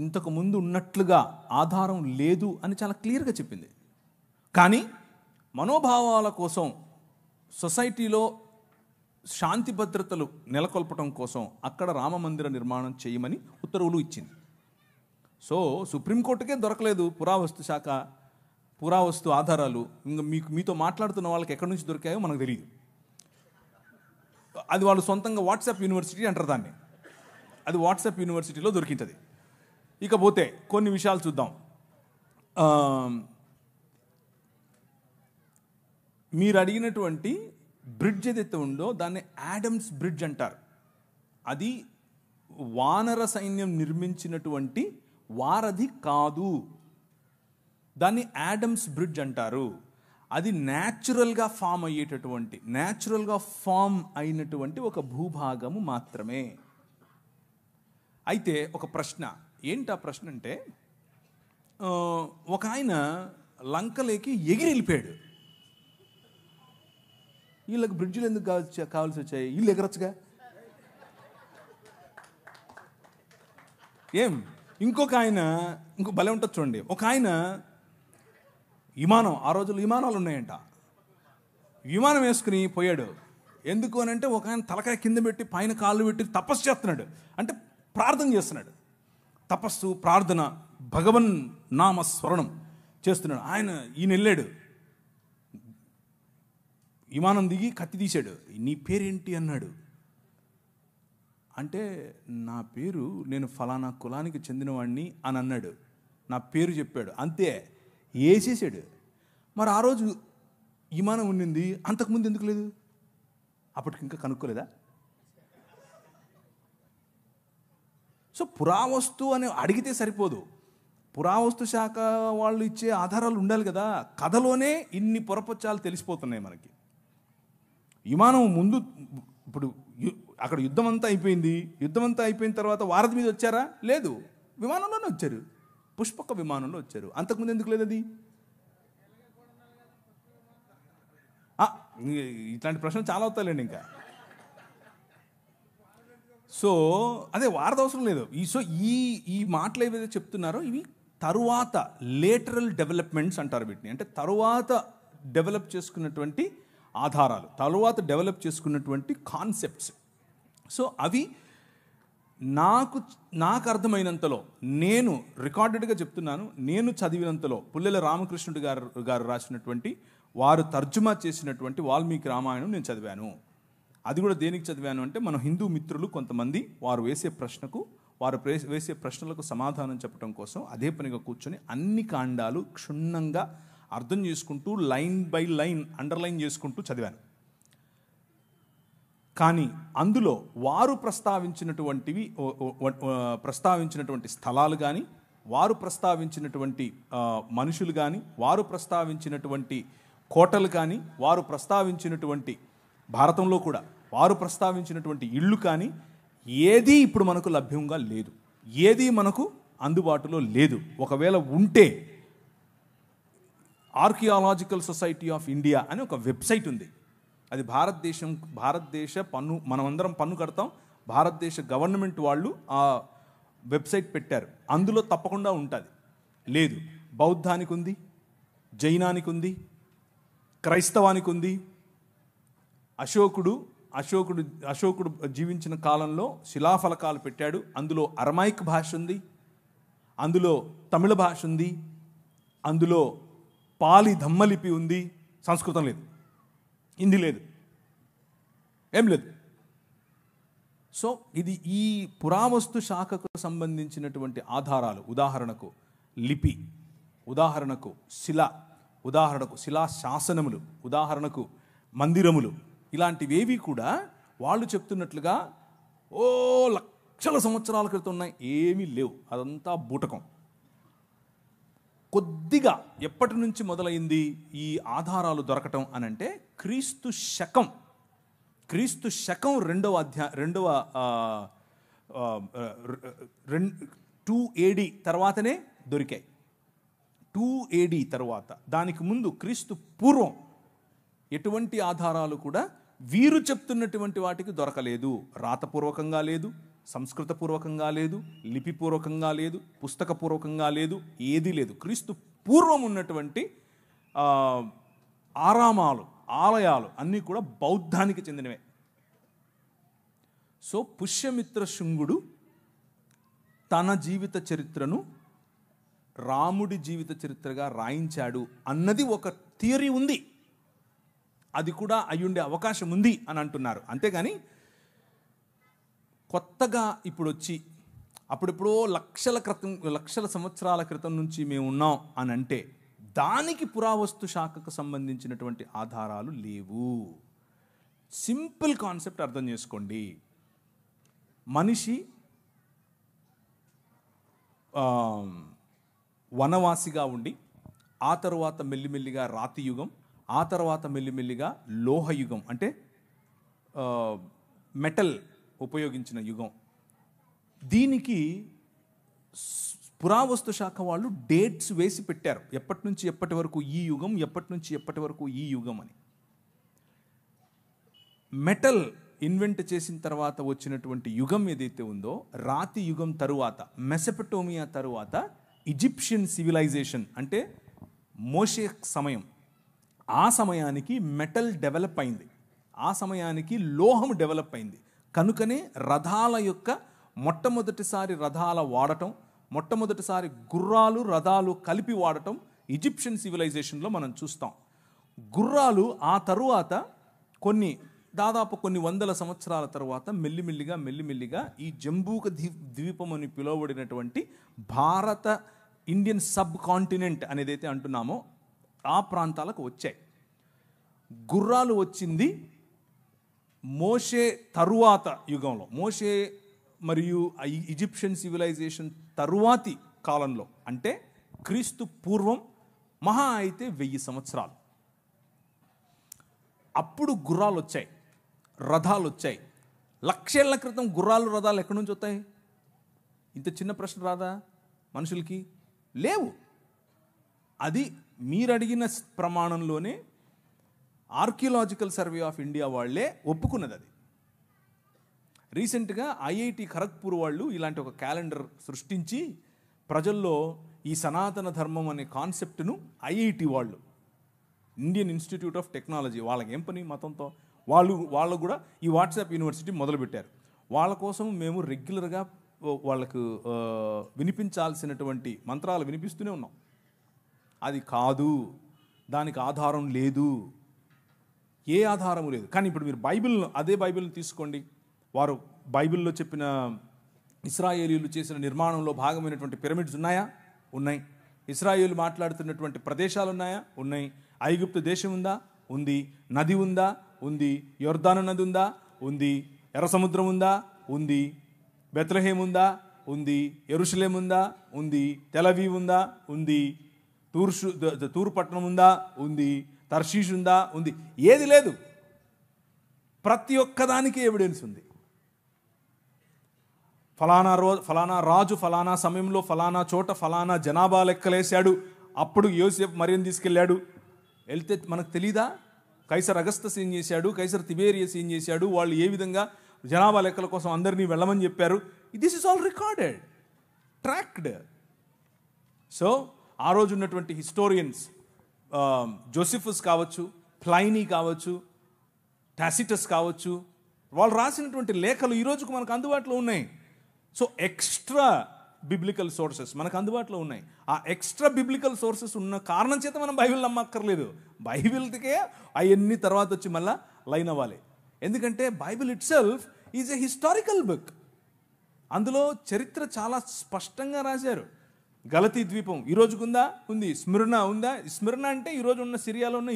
ఇంతకు ముందు ఉన్నట్లుగా ఆధారం లేదు అని చాలా క్లియర్గా చెప్పింది. కానీ మనోభావాల కోసం, సొసైటీలో శాంతి భద్రతలు నెలకొల్పడం కోసం అక్కడ రామ మందిర నిర్మాణం చేయమని ఉత్తర్వులు ఇచ్చింది. సో సుప్రీంకోర్టుకే దొరకలేదు పురావస్తు ఆధారాలు. ఇంకా మీతో మాట్లాడుతున్న వాళ్ళకి ఎక్కడి నుంచి దొరికాయో మనకు తెలియదు. అది వాళ్ళు సొంతంగా వాట్సాప్ యూనివర్సిటీ అంటారు దాన్ని. అది వాట్సాప్ యూనివర్సిటీలో దొరికింది. ఇకపోతే కొన్ని విషయాలు చూద్దాం. మీరు అడిగినటువంటి బ్రిడ్జ్ ఏదైతే ఉందో దాన్ని యాడమ్స్ బ్రిడ్జ్ అంటారు. అది వానర సైన్యం నిర్మించినటువంటి వారధి కాదు, దాన్ని యాడమ్స్ బ్రిడ్జ్ అంటారు. అది న్యాచురల్గా ఫామ్ అయినటువంటి ఒక భూభాగము మాత్రమే. అయితే ఒక ప్రశ్న ఏంటి? ఆ ప్రశ్న అంటే, ఒక ఆయన లంకలోకి ఎగిరి వెళ్ళిపోయాడు. వీళ్ళకి బ్రిడ్జిలు ఎందుకు కావాల్సి వచ్చాయి? వీళ్ళు ఎగరొచ్చుగా. ఇంకో భలే ఉంటుంది చూడండి. ఒక ఆయన ఆ రోజుల్లో విమానాలు ఉన్నాయంట, విమానం వేసుకుని పోయాడు. ఎందుకు అని అంటే, ఒక ఆయన తలకాయ కింద పెట్టి పైన కాళ్ళు పెట్టి తపస్సు చేస్తున్నాడు. అంటే ప్రార్థన చేస్తున్నాడు. తపస్సు, ప్రార్థన, భగవన్ నామ స్మరణం చేస్తున్నాడు. ఈయన వెళ్ళాడు, విమానం దిగి కత్తి తీశాడు. నీ పేరేంటి అన్నాడు. అంటే నా పేరు, నేను ఫలానా కులానికి చెందినవాడిని అని అన్నాడు. నా పేరు చెప్పాడు, అంతే, వేసేసాడు. మరి ఆ రోజు విమానం ఉండింది, అంతకుముందు ఎందుకు లేదు? అప్పటికి ఇంకా కనుక్కోలేదా? సో పురావస్తు అని అడిగితే సరిపోదు, పురావస్తు శాఖ వాళ్ళు ఇచ్చే ఆధారాలు ఉండాలి కదా. కథలోనే ఇన్ని పొరపచ్చాలు తెలిసిపోతున్నాయి మనకి. విమానం ముందు, ఇప్పుడు అక్కడ యుద్ధం అంతా అయిపోయిన తర్వాత వారధి మీద వచ్చారా? లేదు, విమానంలోనే వచ్చారు, పుష్పక విమానంలో వచ్చారు. అంతకుముందు ఎందుకు లేదు అది? ఇట్లాంటి ప్రశ్నలు చాలా అవుతాయండి ఇంకా. సో అదే వారద అవసరం లేదు. ఈ మాటలు ఏవైతే చెప్తున్నారో ఇవి తరువాత లేటరల్ డెవలప్మెంట్స్ అంటారు వీటిని. అంటే తరువాత డెవలప్ చేసుకున్నటువంటి ఆధారాలు, తరువాత డెవలప్ చేసుకున్నటువంటి కాన్సెప్ట్స్. సో అవి నాకు అర్థమైనంతలో, నేను రికార్డెడ్గా చెప్తున్నాను, నేను చదివినంతలో పుల్లెల రామకృష్ణుడు గారు రాసినటువంటి, వారు తర్జుమా చేసినటువంటి వాల్మీకి రామాయణం నేను చదివాను. అది కూడా దేనికి చదివాను అంటే, మన హిందూ మిత్రులు కొంతమంది వారు వేసే ప్రశ్నలకు సమాధానం చెప్పడం కోసం అదే పనిగా కూర్చొని అన్ని కాండాలు క్షుణ్ణంగా అర్థం చేసుకుంటూ లైన్ బై లైన్ అండర్లైన్ చేసుకుంటూ చదివాను. కానీ అందులో వారు ప్రస్తావించినటువంటి స్థలాలు కానీ, వారు ప్రస్తావించినటువంటి మనుషులు కానీ, వారు ప్రస్తావించినటువంటి కోటలు కానీ, వారు ప్రస్తావించినటువంటి భారతంలో కూడా వారు ప్రస్తావించినటువంటి ఇళ్ళు కానీ ఏదీ ఇప్పుడు మనకు లభ్యంగా లేదు, ఏదీ మనకు అందుబాటులో లేదు. ఒకవేళ ఉంటే ఆర్కియాలజికల్ సొసైటీ ఆఫ్ ఇండియా అని ఒక వెబ్సైట్ ఉంది. అది భారతదేశ పన్ను, మనమందరం పన్ను కడతాం, భారతదేశ గవర్నమెంట్ వాళ్ళు ఆ వెబ్సైట్ పెట్టారు. అందులో తప్పకుండా ఉంటుంది. లేదు, బౌద్ధానికి ఉంది, జైనానికి ఉంది, క్రైస్తవానికి ఉంది. అశోకుడు జీవించిన కాలంలో శిలాఫలకాలు పెట్టాడు. అందులో అరమైక్ భాష ఉంది, అందులో తమిళ భాష ఉంది, అందులో పాలి ధమ్మలిపి ఉంది. సంస్కృతం లేదు, హిందీ లేదు, ఏం లేదు. సో ఇది ఈ పురావస్తు శాఖకు సంబంధించినటువంటి ఆధారాలు. ఉదాహరణకు లిపి, ఉదాహరణకు శిల, ఉదాహరణకు శిలా శాసనములు, ఉదాహరణకు మందిరములు, ఇలాంటివేవి కూడా వాళ్ళు చెప్తున్నట్లుగా లక్షల సంవత్సరాల క్రితం ఉన్నాయి, ఏమీ లేవు. అదంతా బూటకం. కొద్దిగా ఎప్పటి నుంచి మొదలైంది ఈ ఆధారాలు దొరకటం అని అంటే, క్రీస్తు శకం 2 AD తర్వాతనే దొరికాయి. 2 AD తర్వాత, దానికి ముందు క్రీస్తు పూర్వం ఎటువంటి ఆధారాలు కూడా వీరు చెప్తున్నటువంటి వాటికి దొరకలేదు. రాతపూర్వకంగా లేదు, సంస్కృతపూర్వకంగా లేదు, లిపిపూర్వకంగా లేదు, పుస్తకపూర్వకంగా లేదు, ఏదీ లేదు. క్రీస్తు పూర్వం ఉన్నటువంటి ఆరామాలు, ఆలయాలు అన్నీ కూడా బౌద్ధానికి చెందినవే. సో పుష్యమిత్ర శుంగుడు తన జీవిత చరిత్రను రాముడి జీవిత చరిత్రగా రాయించాడు అన్నది ఒక థియరీ ఉంది. అది కూడా అయ్యుండే అవకాశం ఉంది అని అంటున్నారు. అంతేగాని కొత్తగా ఇప్పుడు వచ్చి అప్పుడెప్పుడో లక్షల సంవత్సరాల క్రితం నుంచి మేము ఉన్నాం అని అంటే, దానికి పురావస్తు శాఖకు సంబంధించినటువంటి ఆధారాలు లేవు. సింపుల్ కాన్సెప్ట్ అర్థం చేసుకోండి. మనిషి వనవాసిగా ఉండి, ఆ తరువాత మెల్లిమెల్లిగా రాతి యుగం, ఆ తర్వాత మెల్లిమెల్లిగా లోహయుగం, అంటే మెటల్ ఉపయోగించిన యుగం. దీనికి పురావస్తు శాఖ వాళ్ళు డేట్స్ వేసి పెట్టారు, ఎప్పటి నుంచి ఎప్పటి వరకు ఈ యుగం, ఎప్పటి నుంచి ఎప్పటి వరకు ఈ యుగం అని. మెటల్ ఇన్వెంట్ చేసిన తర్వాత వచ్చినటువంటి యుగం ఏదైతే ఉందో, రాతి యుగం తరువాత, మెసపటోమియా తరువాత ఈజిప్షియన్ సివిలైజేషన్, అంటే మోషే సమయం, ఆ సమయానికి మెటల్ డెవలప్ అయింది, ఆ సమయానికి లోహం డెవలప్ అయింది. కనుకనే రథాల యొక్క మొట్టమొదటిసారి రథాల వాడటం, మొట్టమొదటిసారి గుర్రాలు రథాలు కలిపి వాడటం ఈజిప్షియన్ సివిలైజేషన్లో మనం చూస్తాం. గుర్రాలు ఆ తరువాత దాదాపు కొన్ని వందల సంవత్సరాల తర్వాత మెల్లిమెల్లిగా ఈ జంబూక ద్వీపం అని పిలువబడినటువంటి భారత ఇండియన్ సబ్ కాంటినెంట్ అనేదైతే అంటున్నామో ఆ ప్రాంతాలకు వచ్చాయి. గుర్రాలు వచ్చింది మోషే తరువాత యుగంలో, మోషే మరియు ఈజిప్షియన్ సివిలైజేషన్ తరువాతి కాలంలో, అంటే క్రీస్తు పూర్వం మహా అయితే 1000 సంవత్సరాలు. అప్పుడు గుర్రాలు వచ్చాయి, రథాలు వచ్చాయి. 1,00,000 ఏళ్ల క్రితం గుర్రాలు రథాలు ఎక్కడి నుంచి వస్తాయి? ఇంత చిన్న ప్రశ్న రాదా మనుషులకి? లేవు. అది మీరు అడిగిన ప్రమాణంలోనే ఆర్కియలాజికల్ సర్వే ఆఫ్ ఇండియా వాళ్ళే ఒప్పుకున్నది అది. రీసెంట్గా ఐఐటి ఖరగ్పూర్ వాళ్ళు ఇలాంటి ఒక క్యాలెండర్ సృష్టించి ప్రజల్లో ఈ సనాతన ధర్మం అనే కాన్సెప్ట్ను ఐఐటి వాళ్ళు, ఇండియన్ ఇన్స్టిట్యూట్ ఆఫ్ టెక్నాలజీ, వాళ్ళకి ఏం పని మతంతో, వాళ్ళు కూడా ఈ వాట్సాప్ యూనివర్సిటీ మొదలుపెట్టారు. వాళ్ళ కోసం మేము రెగ్యులర్గా వాళ్ళకు వినిపించాల్సినటువంటి మంత్రాలు వినిపిస్తూనే ఉన్నాం. అది కాదు, దానికి ఆధారం లేదు, ఏ ఆధారము లేదు. కానీ ఇప్పుడు మీరు అదే బైబిల్ని తీసుకోండి. వారు బైబిల్లో చెప్పిన ఇశ్రాయేలీలు చేసిన నిర్మాణంలో భాగమైనటువంటి పిరమిడ్స్ ఉన్నాయా? ఉన్నాయి. ఇశ్రాయేలు మాట్లాడుతున్నటువంటి ప్రదేశాలు ఉన్నాయా? ఉన్నాయి. ఐగుప్తు దేశం ఉందా? ఉంది. నది ఉందా? ఉంది. యొర్దాను నది ఉందా? ఉంది. ఎర్ర సముద్రం ఉందా? ఉంది. బెత్లెహేమ్ ఉందా? ఉంది. యెరూషలేం ఉందా? ఉంది. తెలవీవ్ ఉందా? ఉంది. తూరు పట్టణం ఉందా? ఉంది. తర్షీష్ ఉందా? ఉంది. ఏది లేదు. ప్రతి ఒక్కదానికి ఎవిడెన్స్ ఉంది. ఫలానా రాజు ఫలానా సమయంలో ఫలానా చోట ఫలానా జనాభా లెక్కలేశాడు, అప్పుడు యోసేపు మరియను తీసుకెళ్ళాడు. వెళ్తే మనకు తెలీదా? కైసర్ అగస్తస్ ఏం చేశాడు, కైసర్ తిబేరియస్ ఏం చేశాడు, వాళ్ళు ఏ విధంగా జనాభా లెక్కల కోసం అందరినీ వెళ్ళమని చెప్పారు. This is all recorded, tracked. So ఆ రోజు ఉన్నటువంటి హిస్టోరియన్స్, జోసిఫస్ కావచ్చు, ప్లైనీ కావచ్చు, టాసిటస్ కావచ్చు, వాళ్ళు రాసినటువంటి లేఖలు ఈ రోజుకు మనకు అందుబాటులో ఉన్నాయి. సో ఎక్స్ట్రా బిబ్లికల్ సోర్సెస్ మనకు అందుబాటులో ఉన్నాయి. ఆ ఎక్స్ట్రా బిబ్లికల్ సోర్సెస్ ఉన్న కారణం చేత మనం బైబిల్ నమ్మక్కర్లేదు. బైబిల్కే అవన్నీ తర్వాత వచ్చి మళ్ళీ లైన్ అవ్వాలి. ఎందుకంటే Bible it self is a historical book. అందులో చరిత్ర చాలా స్పష్టంగా రాశారు. గలతీ ద్వీపం ఈ రోజుకుందా? ఉంది. స్మిర్నా ఉందా? స్మిర్నా అంటే ఈరోజు ఉన్న సిరియాలో ఉన్న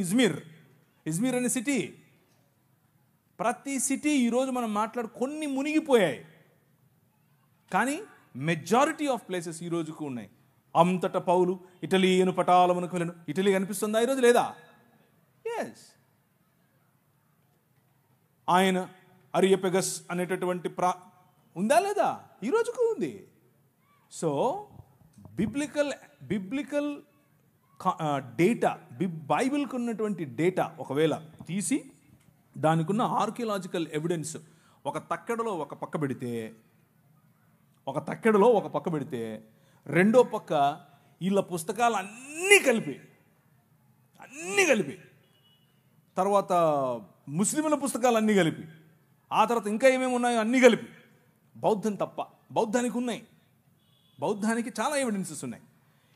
ఇజ్మీర్ అనే సిటీ. ప్రతి సిటీ ఈరోజు మనం కొన్ని మునిగిపోయాయి, కానీ మెజారిటీ ఆఫ్ ప్లేసెస్ ఈ రోజుకు ఉన్నాయి. అంతటా పౌలు ఇటలీను పటాలమునకు వెళ్ళను. ఇటలీ కనిపిస్తుందా ఈరోజు? లేదా? ఎస్. ఆయన అరియపెగస్ అనేటటువంటి ఉందా? లేదా? ఈ రోజుకు ఉంది. సో బిబ్లికల్ డేటా, బైబిల్కి ఉన్నటువంటి డేటా ఒకవేళ తీసి దానికి ఉన్న ఆర్కియలాజికల్ ఎవిడెన్స్ ఒక తక్కెడలో ఒక పక్క పెడితే రెండో పక్క వీళ్ళ పుస్తకాలు అన్నీ కలిపి తర్వాత ముస్లింల పుస్తకాలు అన్నీ కలిపి ఆ తర్వాత ఇంకా ఏమేమి ఉన్నాయో అన్నీ కలిపి బౌద్ధం తప్ప, బౌద్ధానికి చాలా ఎవిడెన్సెస్ ఉన్నాయి.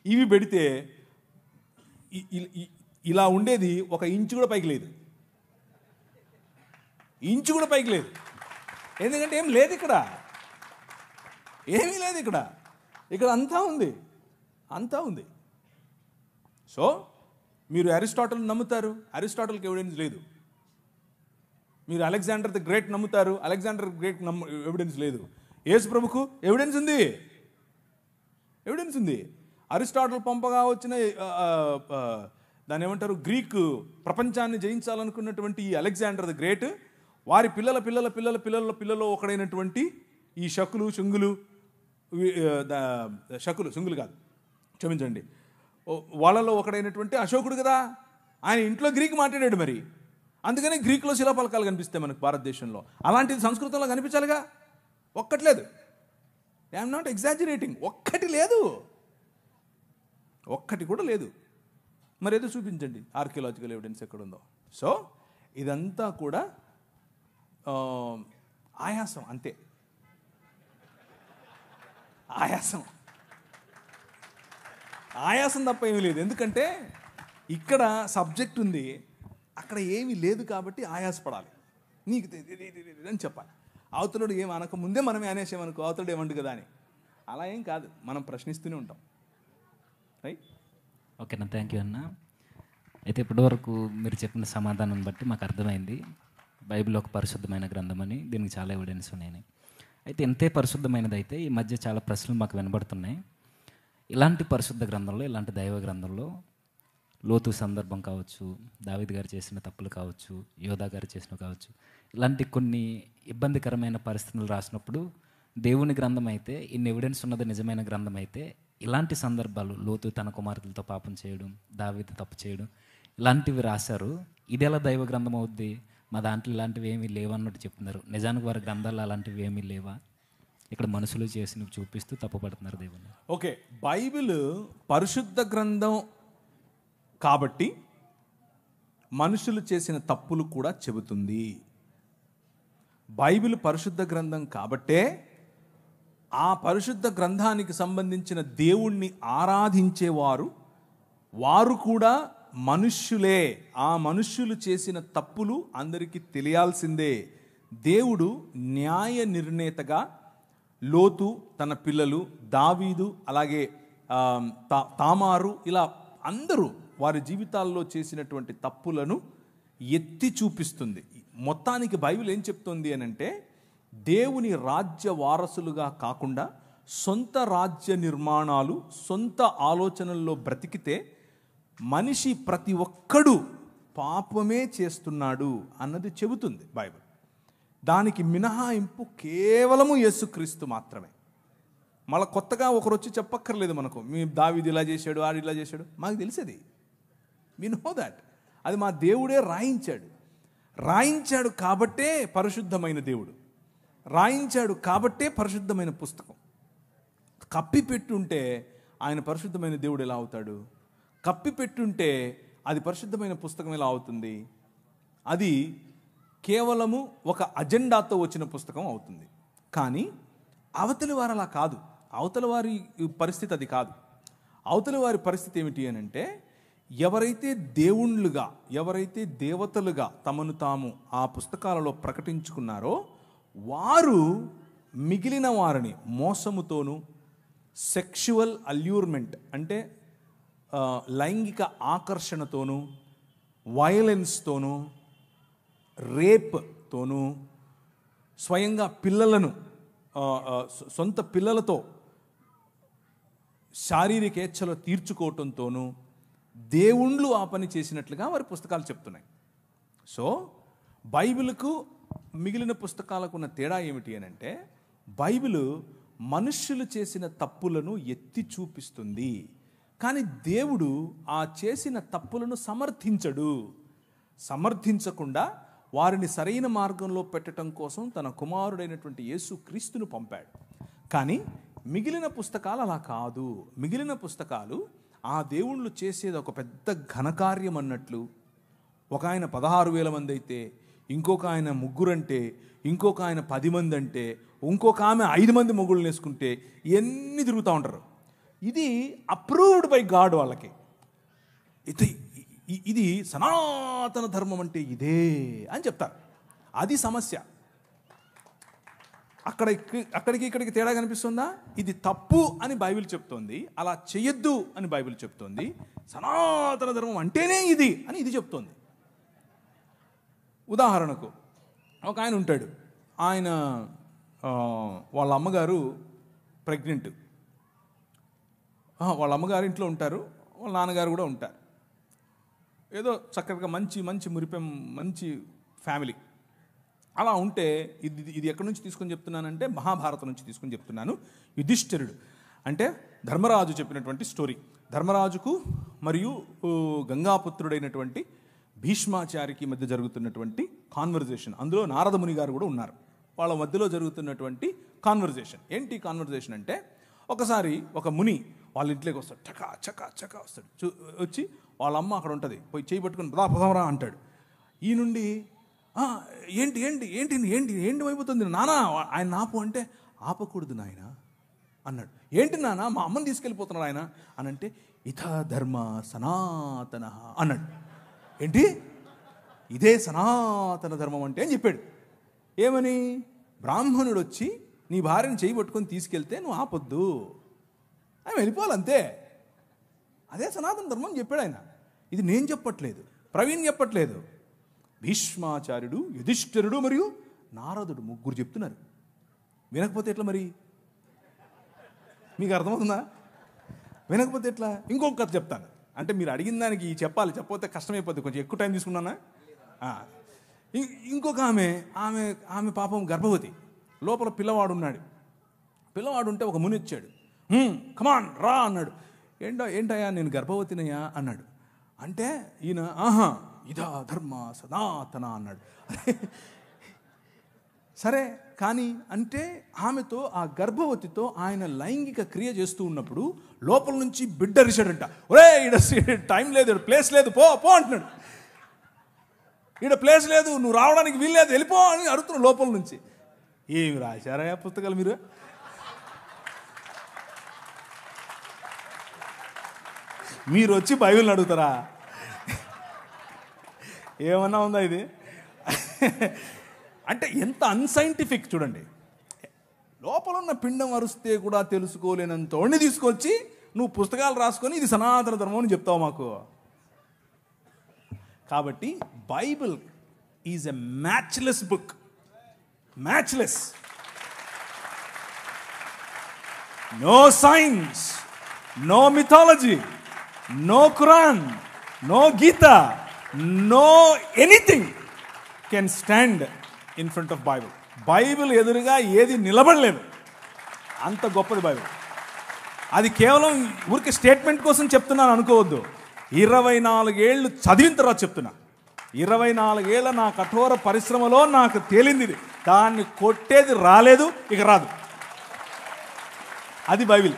ఇవి పెడితే ఇలా ఉండేది 1 ఇంచు కూడా పైకి లేదు. ఎందుకంటే ఏం లేదు ఇక్కడ, ఏమీ లేదు ఇక్కడ అంతా ఉంది. సో మీరు అరిస్టాటిల్ నమ్ముతారు, అరిస్టాటిల్కి ఎవిడెన్స్ లేదు. మీరు అలెగ్జాండర్ ది గ్రేట్ నమ్ముతారు, అలెగ్జాండర్ గ్రేట్ ఎవిడెన్స్ లేదు. యేసు ప్రభుకు ఎవిడెన్స్ ఉంది. అరిస్టాటిల్ పంపగా వచ్చిన దాన్ని ఏమంటారు, గ్రీక్ ప్రపంచాన్ని జయించాలనుకున్నటువంటి ఈ అలెగ్జాండర్ ది గ్రేట్ వారి పిల్లలలో ఒకడైనటువంటి ఈ శంగులు కాదు, క్షమించండి, వాళ్ళలో ఒకడైనటువంటి అశోకుడు కదా, ఆయన ఇంట్లో గ్రీక్ మాట్లాడాడు. మరి అందుకనే గ్రీక్లో శిలాఫలకాలు కనిపిస్తాయి మనకు భారతదేశంలో. అలాంటిది సంస్కృతంలో కనిపించాలిగా. ఒక్కట్లేదు. I'm not exaggerating. ఒక్కటి కూడా లేదు. మరి ఏదో చూపించండి ఆర్కియలాజికల్ ఎవిడెన్స్ ఎక్కడుందో. సో ఇదంతా కూడా ఆయాసం, అంతే. ఆయాసం తప్ప ఏమీ లేదు. ఎందుకంటే ఇక్కడ సబ్జెక్ట్ ఉంది, అక్కడ ఏమీ లేదు కాబట్టి ఆయాసపడాలి. నీకు అని చెప్పాలి. అవతలుడు ఏం అనక ముందే మనమే అనేసామనుకో, అవతలుడు ఏమండు కదా అని. అలా ఏం కాదు, మనం ప్రశ్నిస్తూనే ఉంటాం. రైట్? ఓకేనా, థ్యాంక్ యూ అన్న. అయితే ఇప్పటివరకు మీరు చెప్పిన సమాధానం బట్టి మాకు అర్థమైంది బైబిల్ ఒక పరిశుద్ధమైన గ్రంథం అని, దీనికి చాలా ఎవిడెన్స్ ఉన్నాయని. అయితే ఎంతే పరిశుద్ధమైనది అయితే ఈ మధ్య చాలా ప్రశ్నలు మాకు వినబడుతున్నాయి. ఇలాంటి పరిశుద్ధ గ్రంథంలో, ఇలాంటి దైవ గ్రంథంలో లోతు సందర్భం కావచ్చు, దావీదు గారు చేసిన తప్పులు కావచ్చు, యోధా గారు చేసినవి కావచ్చు, ఇలాంటి కొన్ని ఇబ్బందికరమైన పరిస్థితులు రాసినప్పుడు దేవుని గ్రంథం అయితే, ఇన్ని ఎవిడెన్స్ ఉన్నది నిజమైన గ్రంథం అయితే, ఇలాంటి సందర్భాలు లోతు తన కుమార్తెలతో పాపం చేయడం, దావీదు తప్పు చేయడం, ఇలాంటివి రాశారు. ఇది ఎలా దైవ గ్రంథం అవుద్ది, మా దాంట్లో ఇలాంటివి ఏమీ లేవన్నట్టు చెప్తున్నారు. నిజానికి వారి గ్రంథాలు అలాంటివి ఏమీ లేవా? ఇక్కడ మనుషులు చేసినవి చూపిస్తూ తప్పుపడుతున్నారు దేవుని. ఓకే, బైబిల్ పరిశుద్ధ గ్రంథం కాబట్టి మనుషులు చేసిన తప్పులు కూడా చెబుతుంది. బైబిల్ పరిశుద్ధ గ్రంథం కాబట్టే ఆ పరిశుద్ధ గ్రంథానికి సంబంధించిన దేవుణ్ణి ఆరాధించేవారు వారు కూడా మనుష్యులే. ఆ మనుష్యులు చేసిన తప్పులు అందరికీ తెలియాల్సిందే. దేవుడు న్యాయ నిర్ణేతగా లోతు, తన పిల్లలు దావీదు, అలాగే తామారు, ఇలా అందరూ వారి జీవితాల్లో చేసినటువంటి తప్పులను ఎత్తి చూపిస్తుంది. మొత్తానికి బైబిల్ ఏం చెప్తుంది అని అంటే, దేవుని రాజ్య వారసులుగా కాకుండా సొంత రాజ్య నిర్మాణాలు, సొంత ఆలోచనల్లో బ్రతికితే మనిషి ప్రతి ఒక్కడు పాపమే చేస్తున్నాడు అన్నది చెబుతుంది బైబిల్. దానికి మినహాయింపు కేవలము యేసుక్రీస్తు మాత్రమే. మళ్ళీ కొత్తగా ఒకరు వచ్చి చెప్పక్కర్లేదు మనకు, మీ దావీదు ఇలా చేశాడు, ఆడు ఇలా చేశాడు. మాకు తెలిసేది, వి నో దాట్. అది మా దేవుడే రాయించాడు కాబట్టే పరిశుద్ధమైన దేవుడు, రాయించాడు కాబట్టే పరిశుద్ధమైన పుస్తకం. కప్పిపెట్టుంటే ఆయన పరిశుద్ధమైన దేవుడు ఎలా అవుతాడు? కప్పిపెట్టుంటే అది పరిశుద్ధమైన పుస్తకం ఎలా అవుతుంది? అది కేవలము ఒక అజెండాతో వచ్చిన పుస్తకం అవుతుంది. కానీ అవతలి వారు అలా కాదు. అవతలి వారి పరిస్థితి అది కాదు. అవతలి వారి పరిస్థితి ఏమిటి అని అంటే, ఎవరైతే దేవుళ్ళుగా, ఎవరైతే దేవతలుగా తమను తాము ఆ పుస్తకాలలో ప్రకటించుకున్నారో వారు మిగిలిన వారిని మోసముతోనూ, సెక్షువల్ అల్యూర్మెంట్ అంటే లైంగిక ఆకర్షణతోనూ, వయలెన్స్తోనూ, రేప్తోనూ, స్వయంగా పిల్లలను సొంత పిల్లలతో శారీరకేచ్ఛలు తీర్చుకోవటంతోనూ దేవుళ్ళు ఆ పని చేసినట్లుగా వారి పుస్తకాలు చెప్తున్నాయి. సో బైబిల్కు మిగిలిన పుస్తకాలకు ఉన్న తేడా ఏమిటి అని అంటే, బైబిల్ మనుష్యులు చేసిన తప్పులను ఎత్తి చూపిస్తుంది, కానీ దేవుడు ఆ చేసిన తప్పులను సమర్థించకుండా వారిని సరైన మార్గంలో పెట్టడం కోసం తన కుమారుడైనటువంటి యేసుక్రీస్తును పంపాడు. కానీ మిగిలిన పుస్తకాలు అలా కాదు. మిగిలిన పుస్తకాలు ఆ దేవుళ్ళు చేసేది ఒక పెద్ద ఘనకార్యం అన్నట్లు. ఒక ఆయన 16,000 మంది అయితే, ఇంకొక ఆయన 3 అంటే, ఇంకొక ఆయన 10 మంది అంటే, ఇంకొక ఆమె 5 మంది మొగుళ్ళని వేసుకుంటే ఇవన్నీ తిరుగుతూ ఉంటారు. ఇది అప్రూవ్డ్ బై గాడ్. వాళ్ళకి ఇది సనాతన ధర్మం అంటే ఇదే అని చెప్తారు. అది సమస్య. అక్కడికి ఇక్కడికి తేడా కనిపిస్తుందా? ఇది తప్పు అని బైబిల్ చెప్తోంది, అలా చెయ్యొద్దు అని బైబిల్ చెప్తోంది. సనాతన ధర్మం అంటేనే ఇది అని ఇది చెప్తోంది. ఉదాహరణకు ఒక ఆయన ఉంటాడు, ఆయన వాళ్ళ అమ్మగారు ప్రెగ్నెంట్. వాళ్ళ అమ్మగారు ఇంట్లో ఉంటారు, వాళ్ళ నాన్నగారు కూడా ఉంటారు. ఏదో చక్కగా మంచి మంచి మురిపెం మంచి ఫ్యామిలీ. అలా ఉంటే ఇది ఎక్కడి నుంచి తీసుకొని చెప్తున్నానంటే మహాభారతం నుంచి తీసుకొని చెప్తున్నాను. యుధిష్ఠిరుడు అంటే ధర్మరాజు చెప్పినటువంటి స్టోరీ. ధర్మరాజుకు మరియు గంగాపుత్రుడైనటువంటి భీష్మాచారికి మధ్య జరుగుతున్నటువంటి కాన్వర్జేషన్. అందులో నారదముని గారు కూడా ఉన్నారు. వాళ్ళ మధ్యలో జరుగుతున్నటువంటి కాన్వర్జేషన్. ఏంటి కాన్వర్జేషన్ అంటే, ఒకసారి ఒక ముని వాళ్ళ ఇంట్లోకి వస్తాడు, చకా చకా చకా వస్తాడు. వచ్చి వాళ్ళ అమ్మ అక్కడ ఉంటుంది, పోయి చేయి పట్టుకుని పదాపదవరా అంటాడు. ఈ నుండి ఏంటి ఏంటి ఏంటి ఏంటి ఏంటి అయిపోతుంది నానా, ఆయన ఆపు అంటే, ఆపకూడదు నాయన అన్నాడు. ఏంటి నాన్న, మా అమ్మని తీసుకెళ్ళిపోతున్నాడు ఆయన అని అంటే, ఇథ ధర్మ సనాతన అన్నాడు. ఏంటి ఇదే సనాతన ధర్మం అంటే అని చెప్పాడు. ఏమని? బ్రాహ్మణుడు వచ్చి నీ భార్యను చేయి పట్టుకొని తీసుకెళ్తే నువ్వు ఆపొద్దు, ఆయన వెళ్ళిపోవాలంతే, అదే సనాతన ధర్మం అని చెప్పాడు ఆయన. ఇది నేను చెప్పట్లేదు, ప్రవీణ్ చెప్పట్లేదు, భీష్మాచార్యుడు, యుధిష్ఠిరుడు మరియు నారదుడు ముగ్గురు చెప్తున్నారు. వినకపోతే ఎట్లా మరి? మీకు అర్థమవుతుందా? వినకపోతే ఎట్లా? ఇంకొక కథ చెప్తాను. అంటే మీరు అడిగిన దానికి చెప్పాలి, చెప్పకపోతే కష్టమైపోద్ది, కొంచెం ఎక్కువ టైం తీసుకున్నానా. ఇంకొక ఆమె పాపం గర్భవతి, లోపల పిల్లవాడు ఉన్నాడు. పిల్లవాడు ఉంటే ఒక ముని వచ్చాడు. కమాన్ రా అన్నాడు. ఏంటయ్యా నేను గర్భవతినయ్యా అన్నాడు. అంటే ఈయన ఆహా ఇదా ధర్మ సనాతన అన్నాడు. సరే కానీ అంటే ఆమెతో, ఆ గర్భవతితో ఆయన లైంగిక క్రియ చేస్తూ ఉన్నప్పుడు లోపల నుంచి బిడ్డ అరిచాడంట. ఒరే ఈడ టైం లేదు, ఈడ ప్లేస్ లేదు, పో పో అంటున్నాడు. ఈడ ప్లేస్ లేదు, నువ్వు రావడానికి వీల్లేదు, వెళ్ళిపో అని అడుగుతున్నాడు లోపల నుంచి. ఏమి రాశారా పుస్తకాలు మీరు? మీరు వచ్చి బైబిల్ని అడుగుతారా? ఏమన్నా ఉందా ఇది? అంటే ఎంత అన్సైంటిఫిక్ చూడండి. లోపల ఉన్న పిండం అరుస్తే కూడా తెలుసుకోలేనంతోడిని తీసుకొచ్చి నువ్వు పుస్తకాలు రాసుకొని ఇది సనాతన ధర్మం అని చెప్తావు మాకు. కాబట్టి Bible is a matchless book. Matchless. No science, no mythology, no Quran, no Gita, no anything can stand in front of Bible. Bible ఎదురుగా ఏది నిలబడలేదు. అంత గొప్పది బైబిల్. అది కేవలం ఊరికి స్టేట్మెంట్ కోసం చెప్తున్నాను అనుకోవద్దు. 24 ఏళ్ళు చదివిన తర్వాత చెప్తున్నా. 24 ఏళ్ళ నా కఠోర పరిశ్రమలో నాకు తేలింది ఇది. దాన్ని కొట్టేది రాలేదు, ఇక రాదు. అది బైబిల్.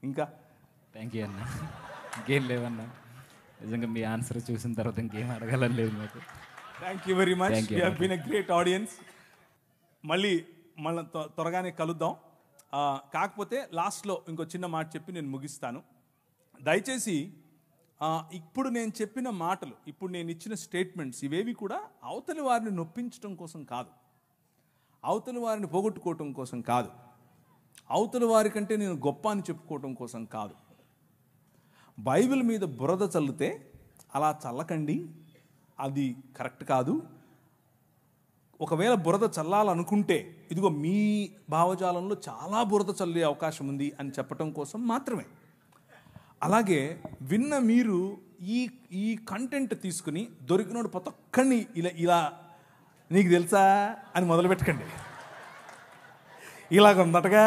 ఇంకా థ్యాంక్ యూ అన్న. ఇంకేం లేవన్నా, నిజంగా మీ ఆన్సర్ చూసిన తర్వాత ఇంకేం అడగాలని లేదు నాకు. Thank you very much. Thank you. You have been a great audience. మళ్ళీ త్వరగానే కలుద్దాం. కాకపోతే లాస్ట్లో ఇంకో చిన్న మాట చెప్పి నేను ముగిస్తాను. దయచేసి ఇప్పుడు నేను చెప్పిన మాటలు, ఇప్పుడు నేను ఇచ్చిన స్టేట్మెంట్స్ ఇవేవి కూడా అవతలి వారిని నొప్పించడం కోసం కాదు, అవతలి వారిని పోగొట్టుకోవటం కోసం కాదు, అవతలి వారి కంటే నేను గొప్ప అని చెప్పుకోవటం కోసం కాదు. బైబిల్ మీద బురద చల్లితే అలా చల్లకండి, అది కరెక్ట్ కాదు. ఒకవేళ బురద చల్లాలనుకుంటే ఇదిగో మీ భావజాలంలో చాలా బురద చల్లే అవకాశం ఉంది అని చెప్పటం కోసం మాత్రమే. అలాగే విన్న మీరు ఈ కంటెంట్ తీసుకుని దొరికినోడు ప్రతి ఒక్కడిని ఇలా నీకు తెలుసా అని మొదలుపెట్టకండి. ఇలాగ ఉందటగా,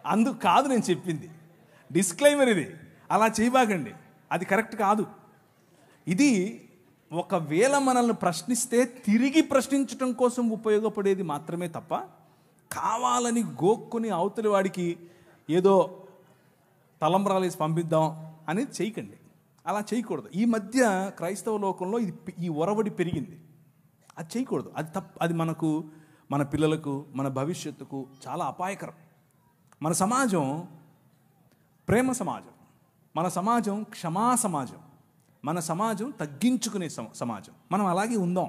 అందుకు కాదు నేను చెప్పింది. డిస్క్లైమర్ ఇది. అలా చేయబాకండి, అది కరెక్ట్ కాదు. ఇది ఒకవేళ మనల్ని ప్రశ్నిస్తే తిరిగి ప్రశ్నించడం కోసం ఉపయోగపడేది మాత్రమే తప్ప కావాలని గోక్కుని అవతలి వాడికి ఏదో తలంబ్రాలేసి పంపిద్దాం అనేది చేయకండి. అలా చేయకూడదు. ఈ మధ్య క్రైస్తవ లోకంలో ఈ ఒరవడి పెరిగింది. అది చేయకూడదు. అది అది మనకు, మన పిల్లలకు, మన భవిష్యత్తుకు చాలా అపాయకరం. మన సమాజం ప్రేమ సమాజం, మన సమాజం క్షమా సమాజం, మన సమాజం తగ్గించుకునే సమాజం. మనం అలాగే ఉందాం,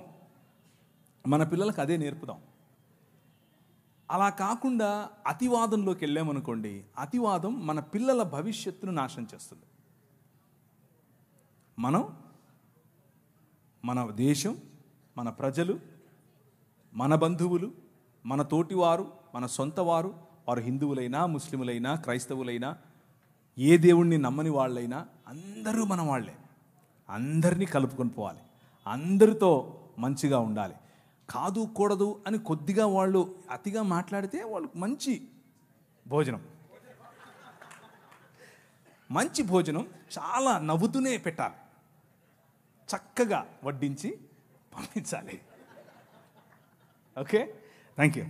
మన పిల్లలకు అదే నేర్పుదాం. అలా కాకుండా అతివాదంలోకి వెళ్ళామనుకోండి, అతివాదం మన పిల్లల భవిష్యత్తును నాశనం చేస్తుంది. మన దేశం, మన ప్రజలు, మన బంధువులు, మన తోటివారు, మన సొంతవారు, వారు హిందువులైనా, ముస్లిములైనా, క్రైస్తవులైనా, ఏ దేవుణ్ణి నమ్మని వాళ్ళైనా అందరూ మన వాళ్ళే. అందరినీ కలుపుకొని పోవాలి, అందరితో మంచిగా ఉండాలి. కాదు కూడదు అని కొద్దిగా వాళ్ళు అతిగా మాట్లాడితే వాళ్ళకి మంచి భోజనం చాలా నవ్వుతూనే పెట్టాలి, చక్కగా వడ్డించి పంపించాలి. Okay, thank you.